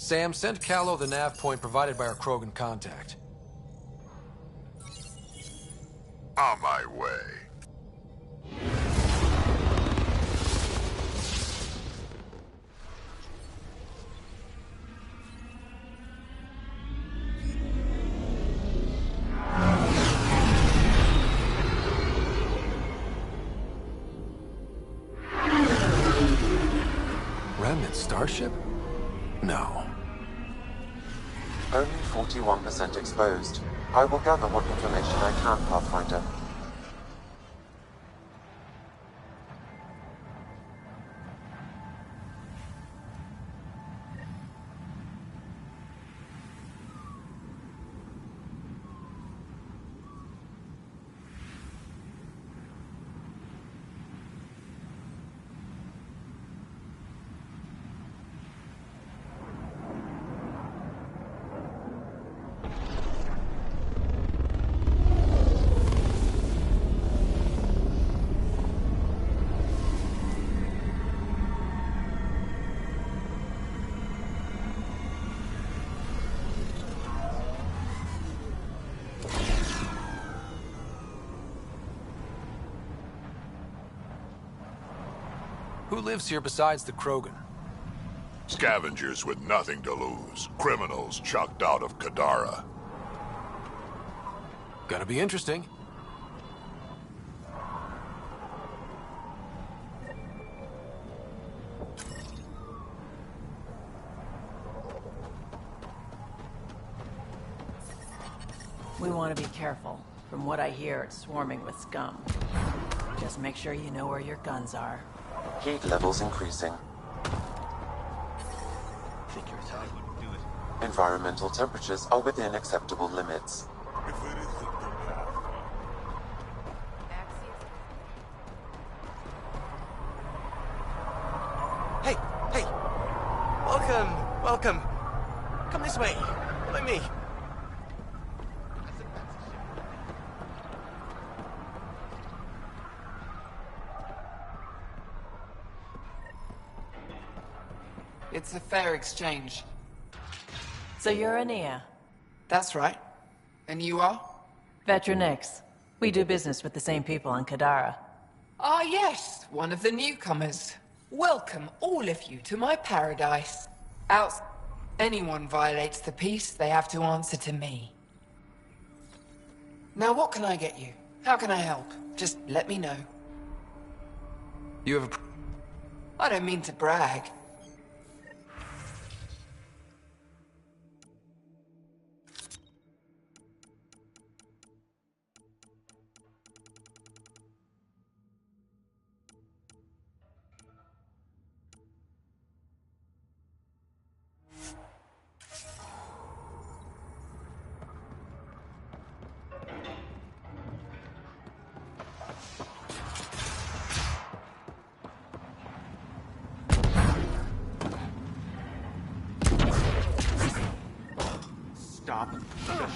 Sam, send Callow the nav point provided by our Krogan contact. On my way. Remnant starship? No. Only 41% exposed. I will gather what information I can, Pathfinder. Who lives here besides the Krogan? Scavengers with nothing to lose. Criminals chucked out of Kadara. Gonna be interesting. We want to be careful. From what I hear, it's swarming with scum. Just make sure you know where your guns are. Heat levels increasing. Think your tide wouldn't do it. Environmental temperatures are within acceptable limits. If it isn't the path. Hey, hey! Welcome! Come this way. Follow me. It's a fair exchange. So you're Ania? That's right. And you are? Veteran X. We do business with the same people on Kadara. Ah, yes, one of the newcomers. Welcome, all of you, to my paradise. Anyone violates the peace, they have to answer to me. Now, what can I get you? How can I help? Just let me know. You have a... I don't mean to brag.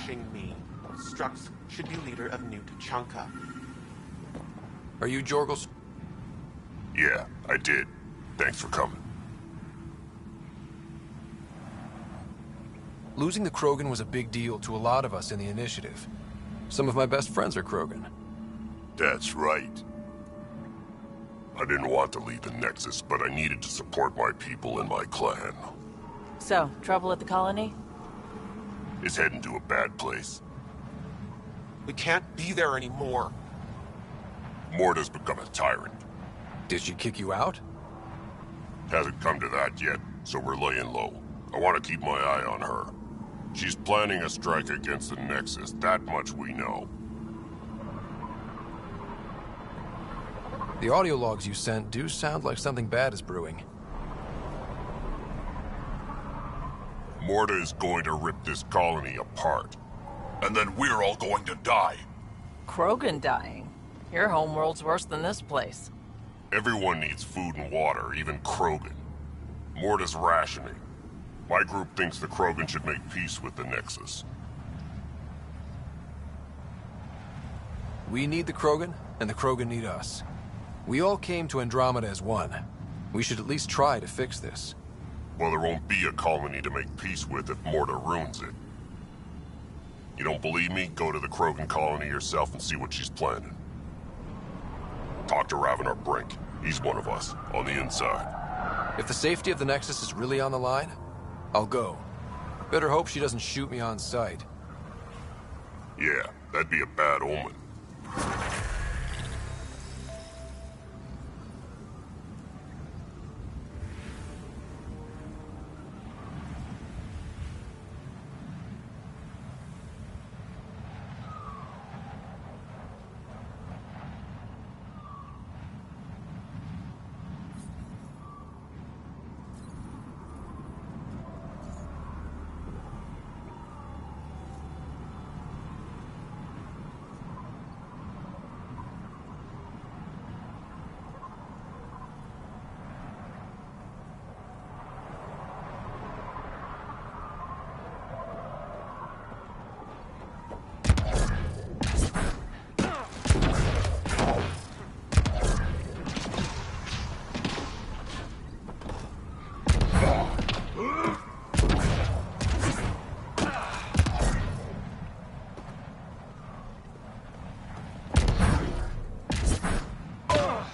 Shing Mi. Strux should be leader of New Tachanka. Are you Jorgos? Yeah, I did. Thanks for coming. Losing the Krogan was a big deal to a lot of us in the initiative. Some of my best friends are Krogan. That's right. I didn't want to leave the Nexus, but I needed to support my people and my clan. So, trouble at the colony? It's heading to a bad place. We can't be there anymore. Morta's become a tyrant. Did she kick you out? Hasn't come to that yet, so we're laying low. I want to keep my eye on her. She's planning a strike against the Nexus, that much we know. The audio logs you sent do sound like something bad is brewing. Morta is going to rip this colony apart. And then we're all going to die. Krogan dying? Your homeworld's worse than this place. Everyone needs food and water, even Krogan. Morta's rationing. My group thinks the Krogan should make peace with the Nexus. We need the Krogan, and the Krogan need us. We all came to Andromeda as one. We should at least try to fix this. Well, there won't be a colony to make peace with if Morta ruins it. You don't believe me? Go to the Krogan colony yourself and see what she's planning. Talk to Ravenar Brink. He's one of us, on the inside. If the safety of the Nexus is really on the line, I'll go. Better hope she doesn't shoot me on sight. Yeah, that'd be a bad omen.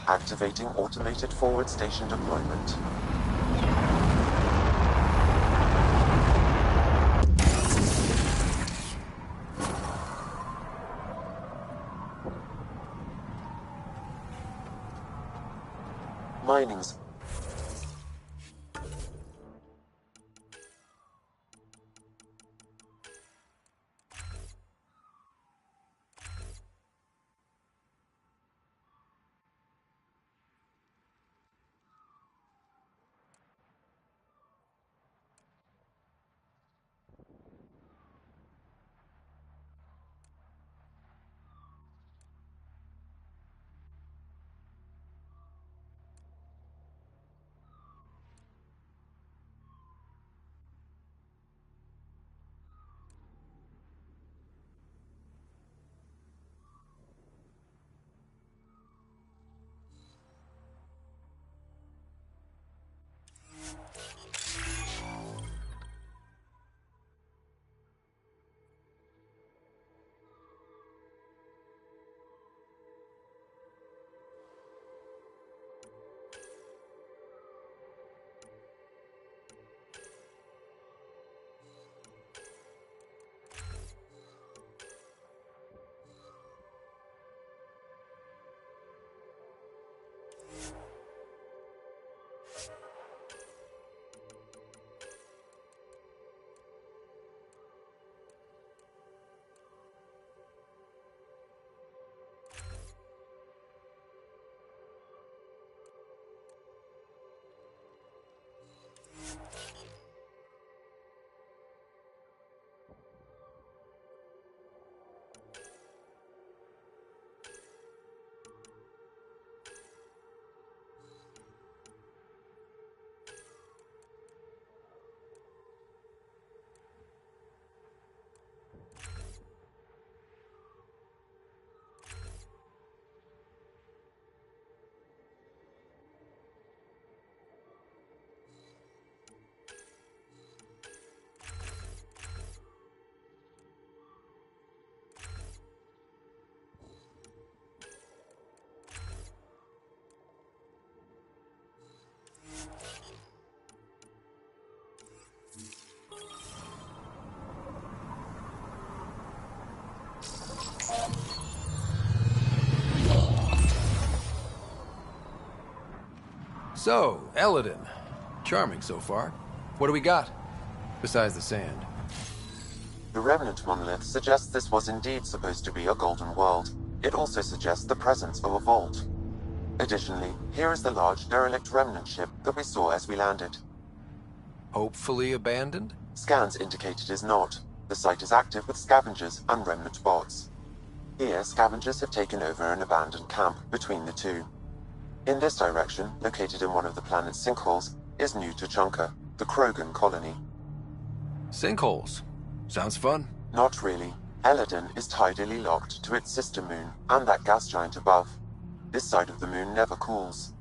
Activating automated forward station deployment. Mining's So, Eladin. Charming so far. What do we got? Besides the sand. The remnant monolith suggests this was indeed supposed to be a golden world. It also suggests the presence of a vault. Additionally, here is the large derelict remnant ship that we saw as we landed. Hopefully abandoned? Scans indicate it is not. The site is active with scavengers and remnant bots. Here, scavengers have taken over an abandoned camp between the two. In this direction, located in one of the planet's sinkholes, is New Tuchanka, the Krogan colony. Sinkholes. Sounds fun. Not really. Eladin is tidally locked to its sister moon and that gas giant above. This side of the moon never cools.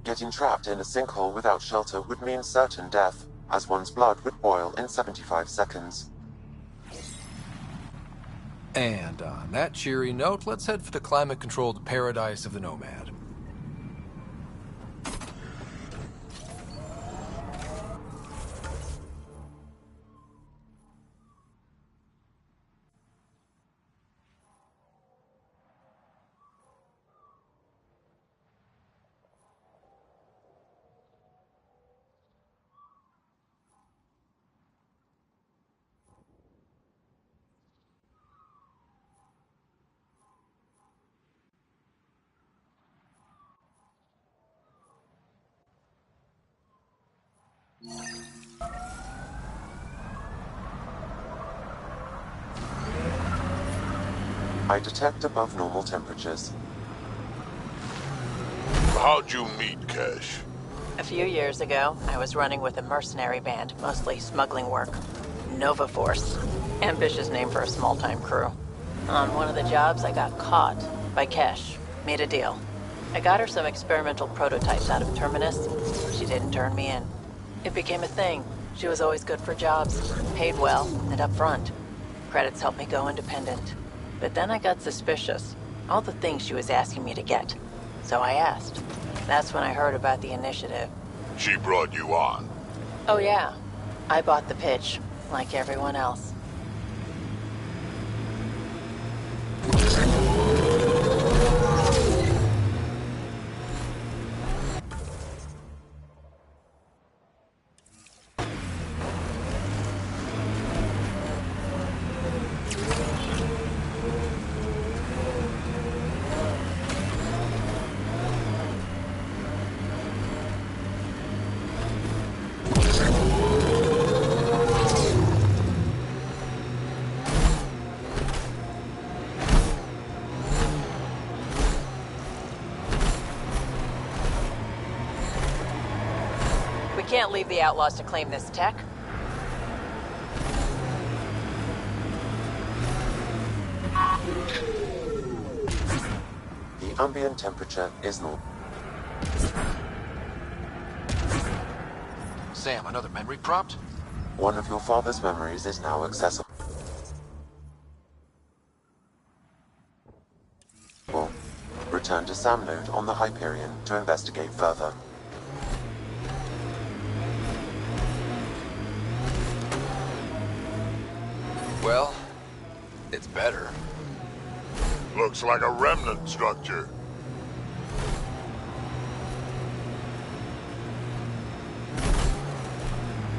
Getting trapped in a sinkhole without shelter would mean certain death, as one's blood would boil in 75 seconds. And on that cheery note, let's head for the climate-controlled paradise of the Nomad. I detect above normal temperatures. How'd you meet Cash? A few years ago, I was running with a mercenary band, mostly smuggling work. Nova Force. Ambitious name for a small-time crew. On one of the jobs, I got caught by Kesh. Made a deal. I got her some experimental prototypes out of Terminus. She didn't turn me in. It became a thing. She was always good for jobs, paid well, and upfront. Credits helped me go independent. But then I got suspicious. All the things she was asking me to get. So I asked. That's when I heard about the initiative. She brought you on? Oh yeah. I bought the pitch, like everyone else. We can't leave the outlaws to claim this tech. The ambient temperature is normal. Sam, another memory prompt? One of your father's memories is now accessible. Return to Sam node on the Hyperion to investigate further. Well, it's better. Looks like a remnant structure.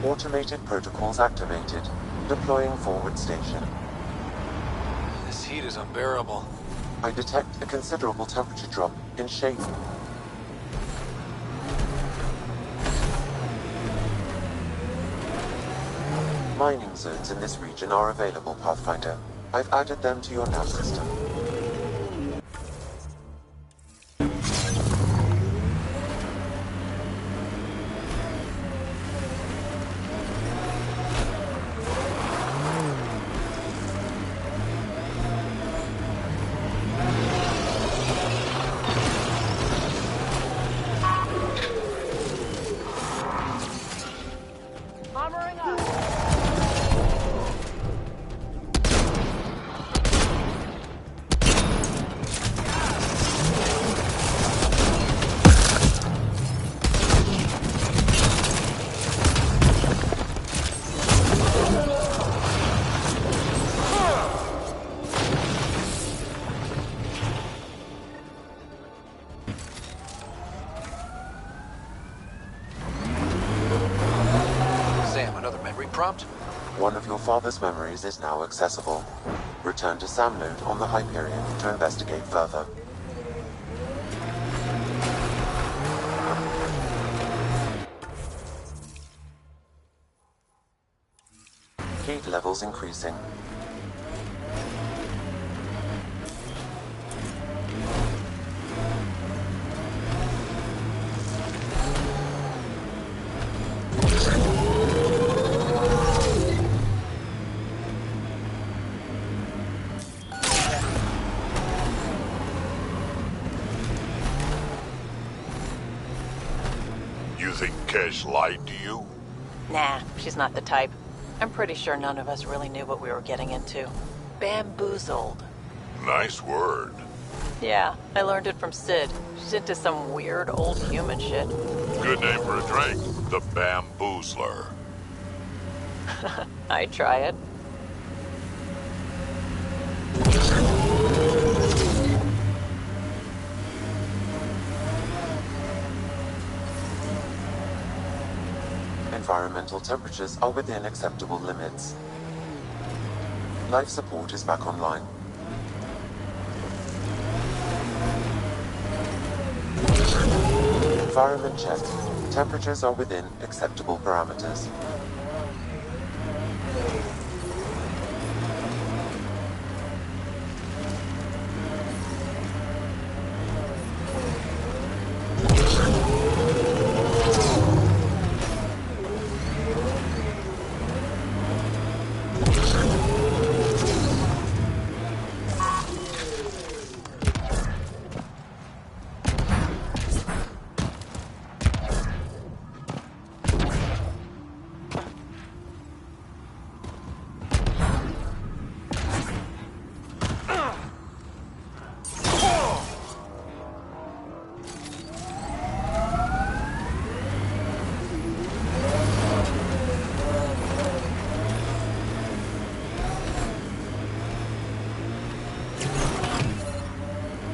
Automated protocols activated. Deploying forward station. This heat is unbearable. I detect a considerable temperature drop in shape. Mining zones in this region are available, Pathfinder. I've added them to your nav system. father's memories is now accessible. Return to Sam Node on the Hyperion to investigate further. Heat levels increasing. You think Kesh lied to you? Nah, she's not the type. I'm pretty sure none of us really knew what we were getting into. Bamboozled. Nice word. Yeah, I learned it from Sid. She's into some weird old human shit. Good name for a drink. The Bamboozler. I try it. Environmental temperatures are within acceptable limits. Life support is back online. Environment checked. Temperatures are within acceptable parameters.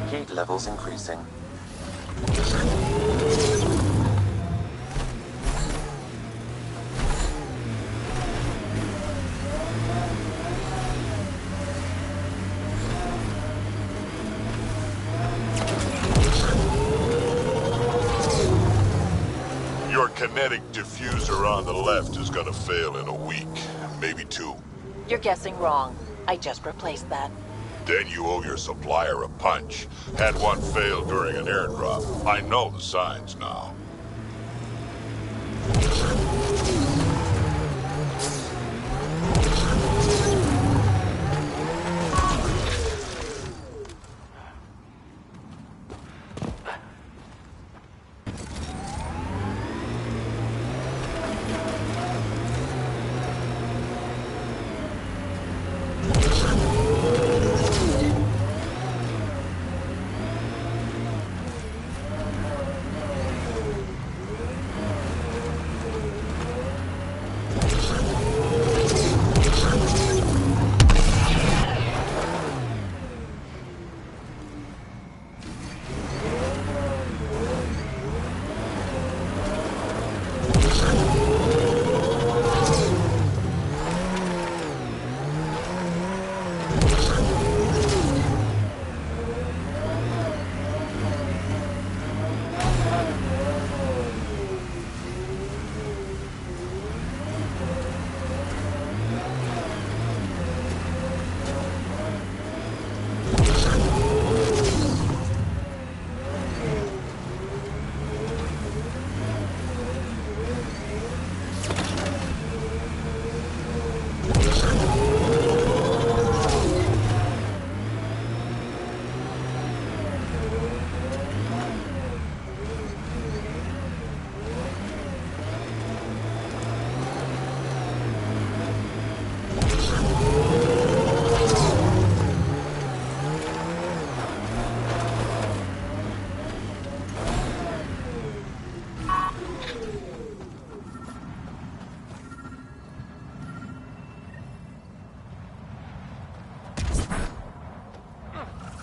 Heat levels increasing. Your kinetic diffuser on the left is gonna fail in a week, maybe 2. You're guessing wrong. I just replaced that. Then you owe your supplier a punch. Had one fail during an airdrop. I know the signs now.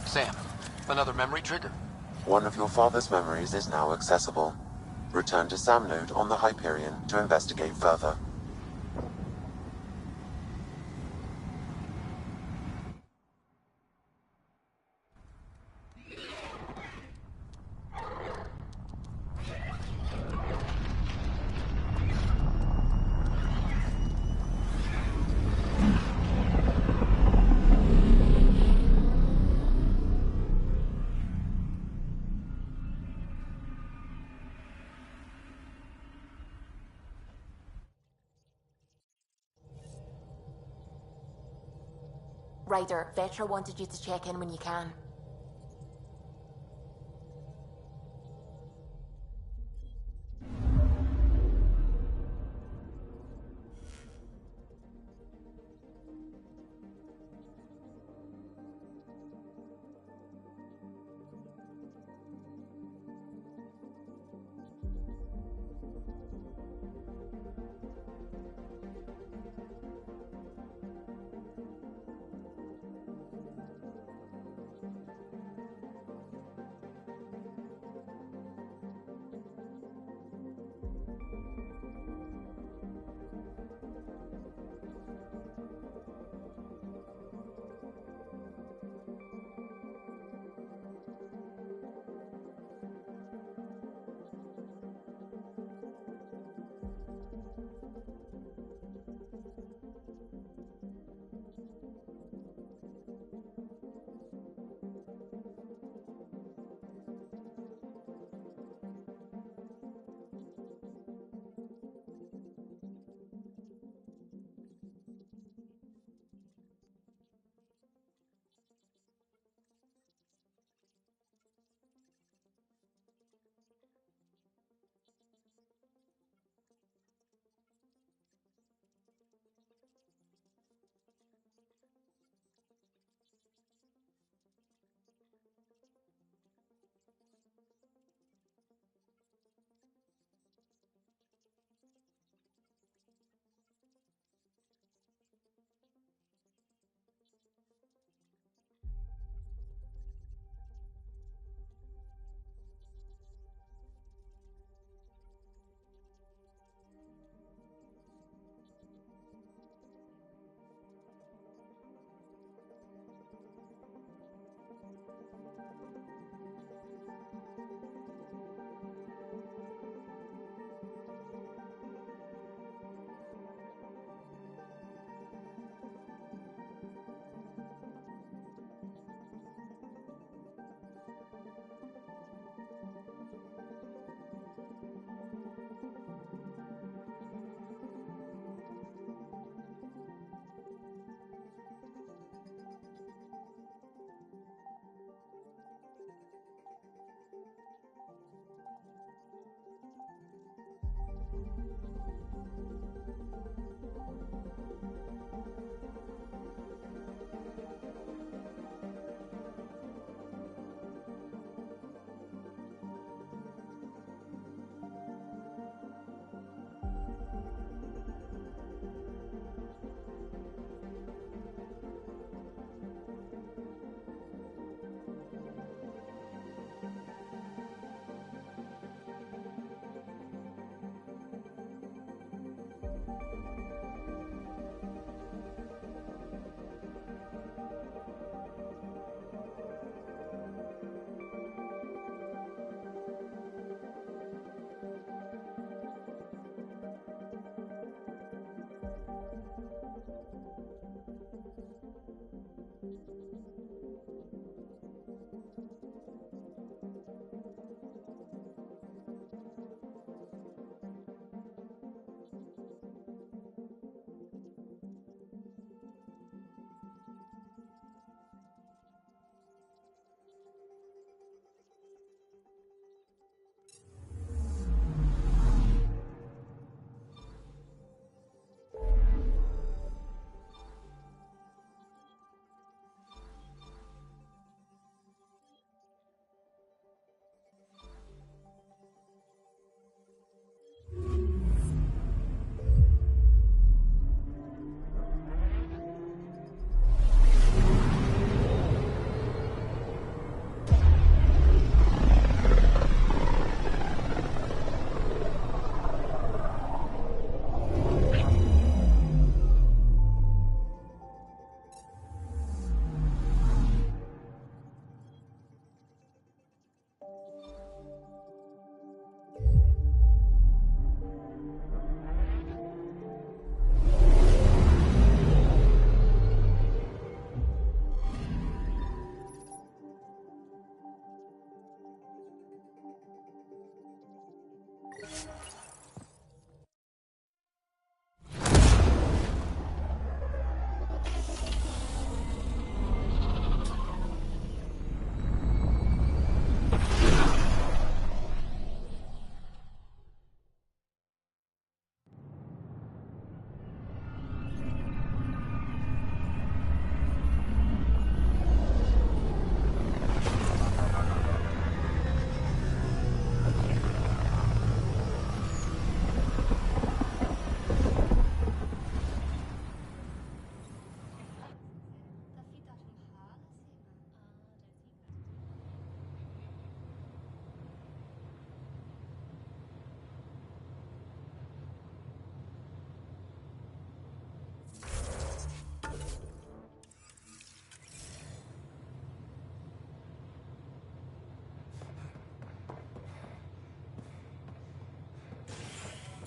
Sam, another memory trigger? One of your father's memories is now accessible. Return to Sam Node on the Hyperion to investigate further. Ryder, Vetra wanted you to check in when you can.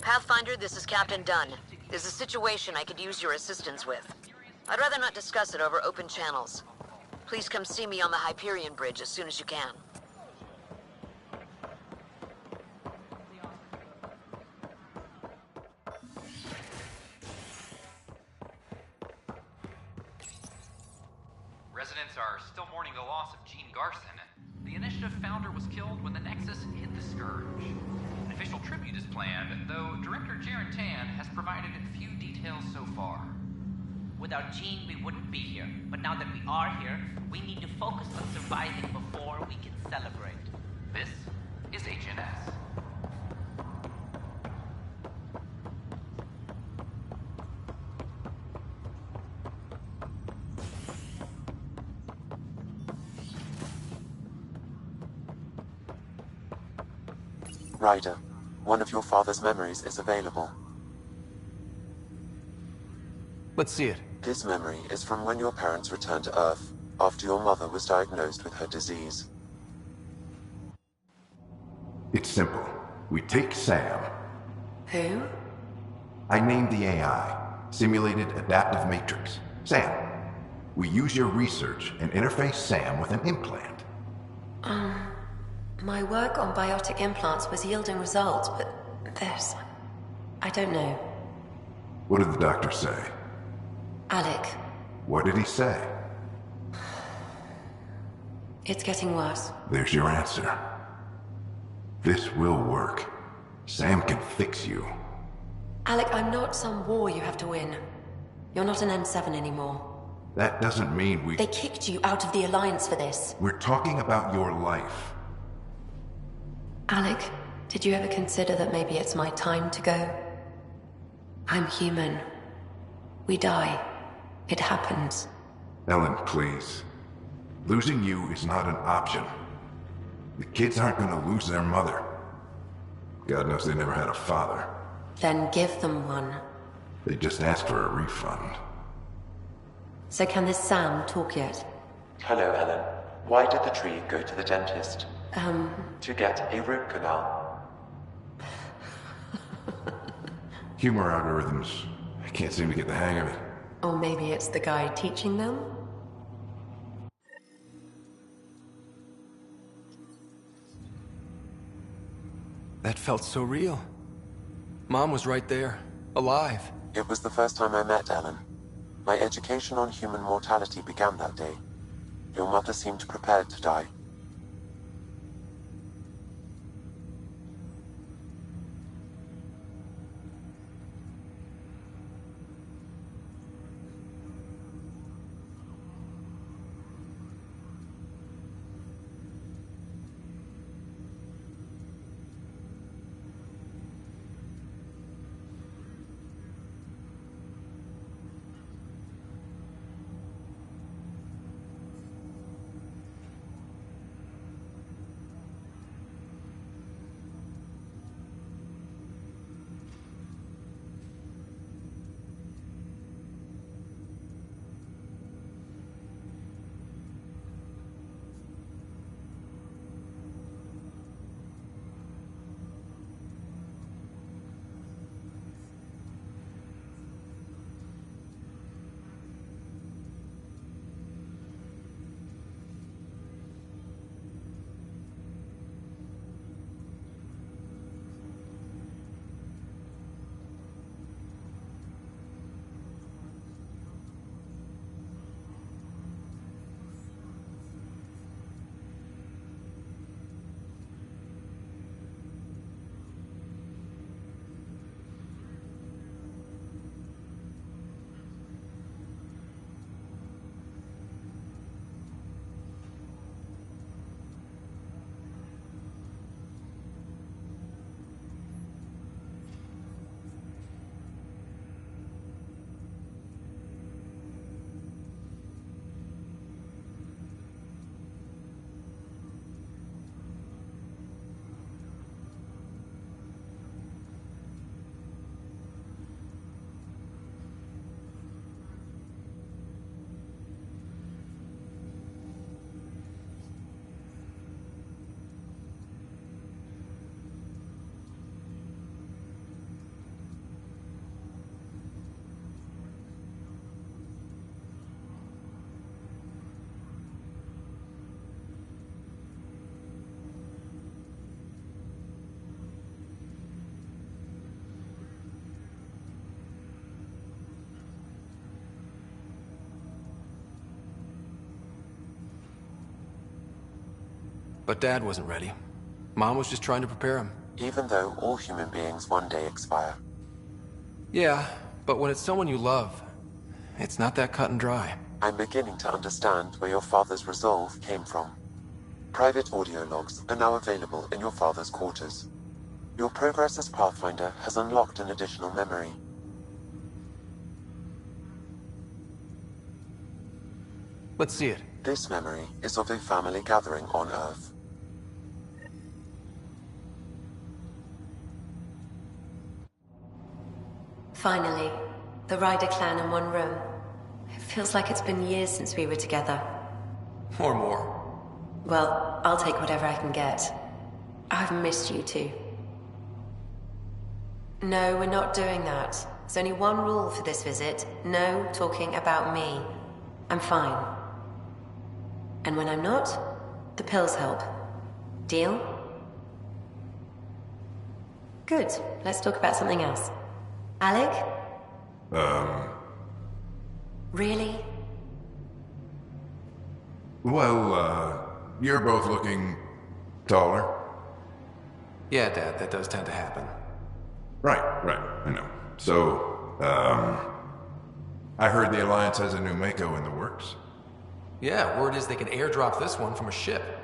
Pathfinder, this is Captain Dunn. There's a situation I could use your assistance with. I'd rather not discuss it over open channels. Please come see me on the Hyperion Bridge as soon as you can. Residents are still mourning the loss of Gene Garson. The Initiative founder was killed when the Nexus hit the Scourge. An official tribute is planned, though Director Jaren Tan has provided few details so far. Without Gene, we wouldn't be here. But now that we are here, we need to focus on surviving before we can celebrate. This is HNS. Ryder, one of your father's memories is available. Let's see it. This memory is from when your parents returned to Earth, after your mother was diagnosed with her disease. It's simple. We take Sam. Who? I named the AI, Simulated Adaptive Matrix. Sam. We use your research and interface Sam with an implant. My work on biotic implants was yielding results, but this... I don't know. What did the doctor say? Alec, What did he say? it's getting worse. There's your answer. This will work. Sam can fix you. Alec, I'm not some war you have to win. You're not an N7 anymore. That doesn't mean we... They kicked you out of the Alliance for this. We're talking about your life. Alec, did you ever consider that maybe it's my time to go? I'm human. We die. It happens. Ellen, please. Losing you is not an option. The kids aren't gonna lose their mother. God knows they never had a father. Then give them one. They just asked for a refund. So can this Sam talk yet? Hello, Ellen. Why did the tree go to the dentist? To get a root canal. Humor algorithms. I can't seem to get the hang of it. Or maybe it's the guy teaching them? That felt so real. Mom was right there, alive. It was the first time I met Ellen. My education on human mortality began that day. Your mother seemed prepared to die. But Dad wasn't ready. Mom was just trying to prepare him. Even though all human beings one day expire. Yeah, but when it's someone you love, it's not that cut and dry. I'm beginning to understand where your father's resolve came from. Private audio logs are now available in your father's quarters. Your progress as Pathfinder has unlocked an additional memory. Let's see it. This memory is of a family gathering on Earth. Finally, the Ryder clan in one room. It feels like it's been years since we were together. Or more. Well, I'll take whatever I can get. I've missed you too. No, we're not doing that. There's only one rule for this visit. No talking about me. I'm fine. And when I'm not, the pills help. Deal? Good. Let's talk about something else. Alec? Really? Well, you're both looking taller. Yeah, Dad, that does tend to happen. Right, I know. So, I heard the Alliance has a new Mako in the works. Yeah, word is they can airdrop this one from a ship.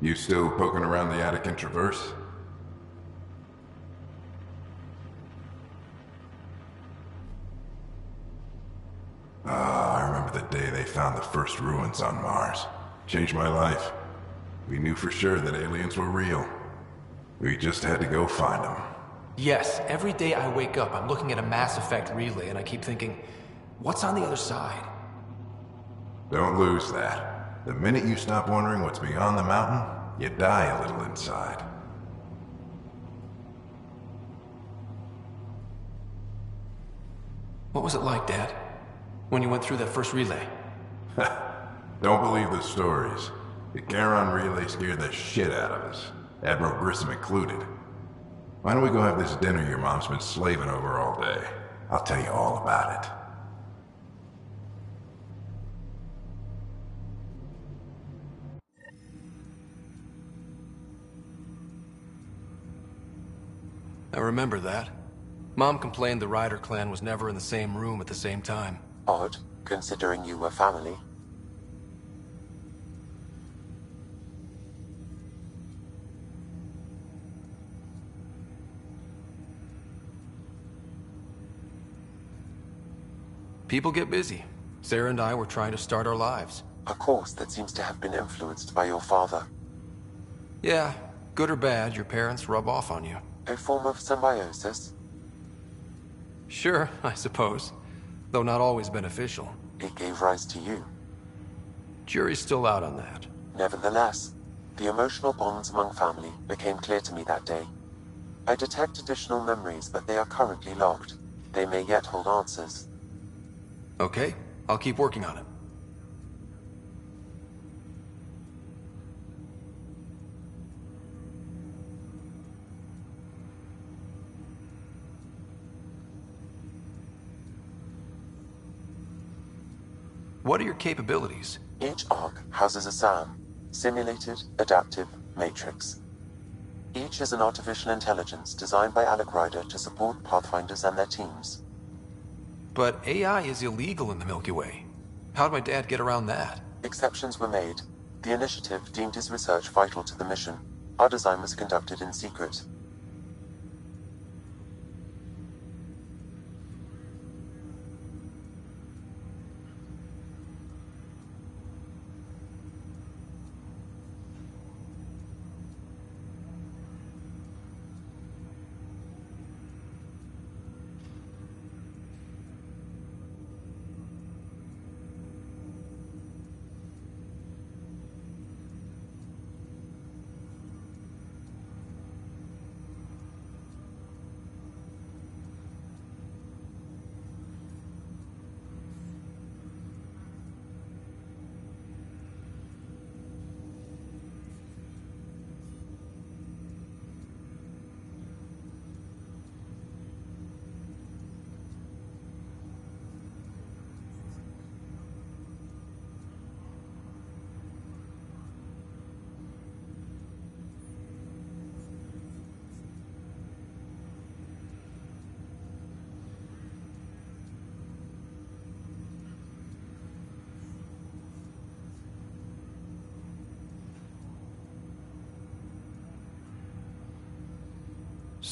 You still poking around the attic and traverse? I remember the day they found the first ruins on Mars. Changed my life. We knew for sure that aliens were real. We just had to go find them. Yes, every day I wake up, I'm looking at a Mass Effect relay and I keep thinking, what's on the other side? Don't lose that. The minute you stop wondering what's beyond the mountain, you die a little inside. What was it like, Dad? When you went through that first relay? Don't believe the stories. The Charon relay scared the shit out of us. Admiral Grissom included. Why don't we go have this dinner your mom's been slaving over all day? I'll tell you all about it. I remember that. Mom complained the Ryder clan was never in the same room at the same time. Odd, considering you were family. People get busy. Sarah and I were trying to start our lives. A course that seems to have been influenced by your father. Yeah, good or bad, your parents rub off on you. A form of symbiosis? Sure, I suppose. Though not always beneficial. It gave rise to you. Jury's still out on that. Nevertheless, the emotional bonds among family became clear to me that day. I detect additional memories, but they are currently logged. They may yet hold answers. Okay, I'll keep working on it. What are your capabilities? Each arc houses a SAM, Simulated Adaptive Matrix. Each is an artificial intelligence designed by Alec Ryder to support Pathfinders and their teams. But AI is illegal in the Milky Way. How'd my dad get around that? Exceptions were made. The initiative deemed his research vital to the mission. Our design was conducted in secret.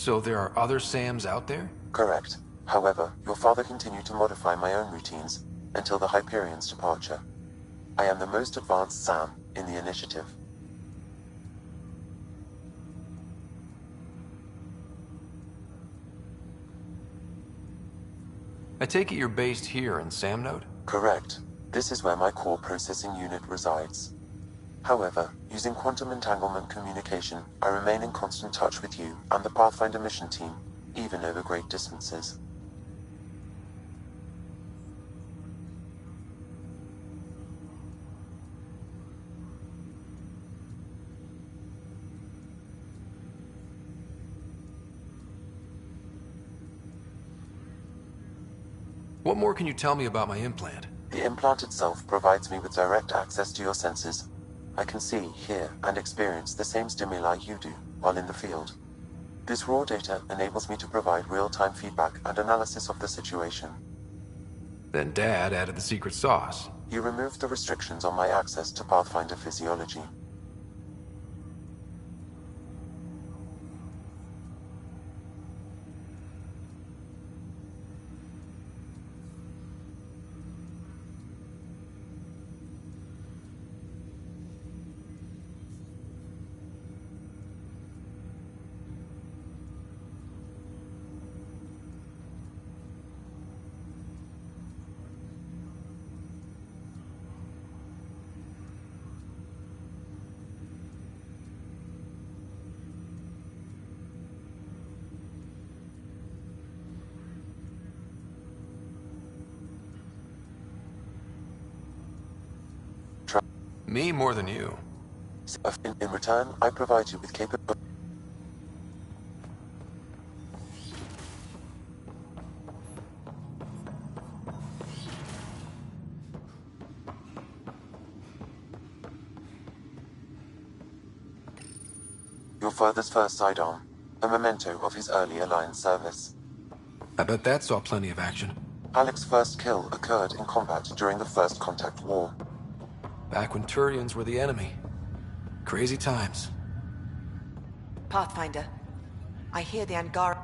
So there are other Sams out there? Correct. However, your father continued to modify my own routines until the Hyperion's departure. I am the most advanced Sam in the initiative. I take it you're based here in Samnode? Correct. This is where my core processing unit resides. However, using quantum entanglement communication, I remain in constant touch with you and the Pathfinder mission team, even over great distances. What more can you tell me about my implant? The implant itself provides me with direct access to your senses. I can see, hear, and experience the same stimuli you do while in the field. This raw data enables me to provide real-time feedback and analysis of the situation. Then Dad added the secret sauce. He removed the restrictions on my access to Pathfinder physiology. Me more than you. In return, I provide you with capability. Your father's first sidearm, a memento of his early Alliance service. I bet that saw plenty of action. Alec's first kill occurred in combat during the First Contact War. Back when Turians were the enemy. Crazy times. Pathfinder, I hear the Angara...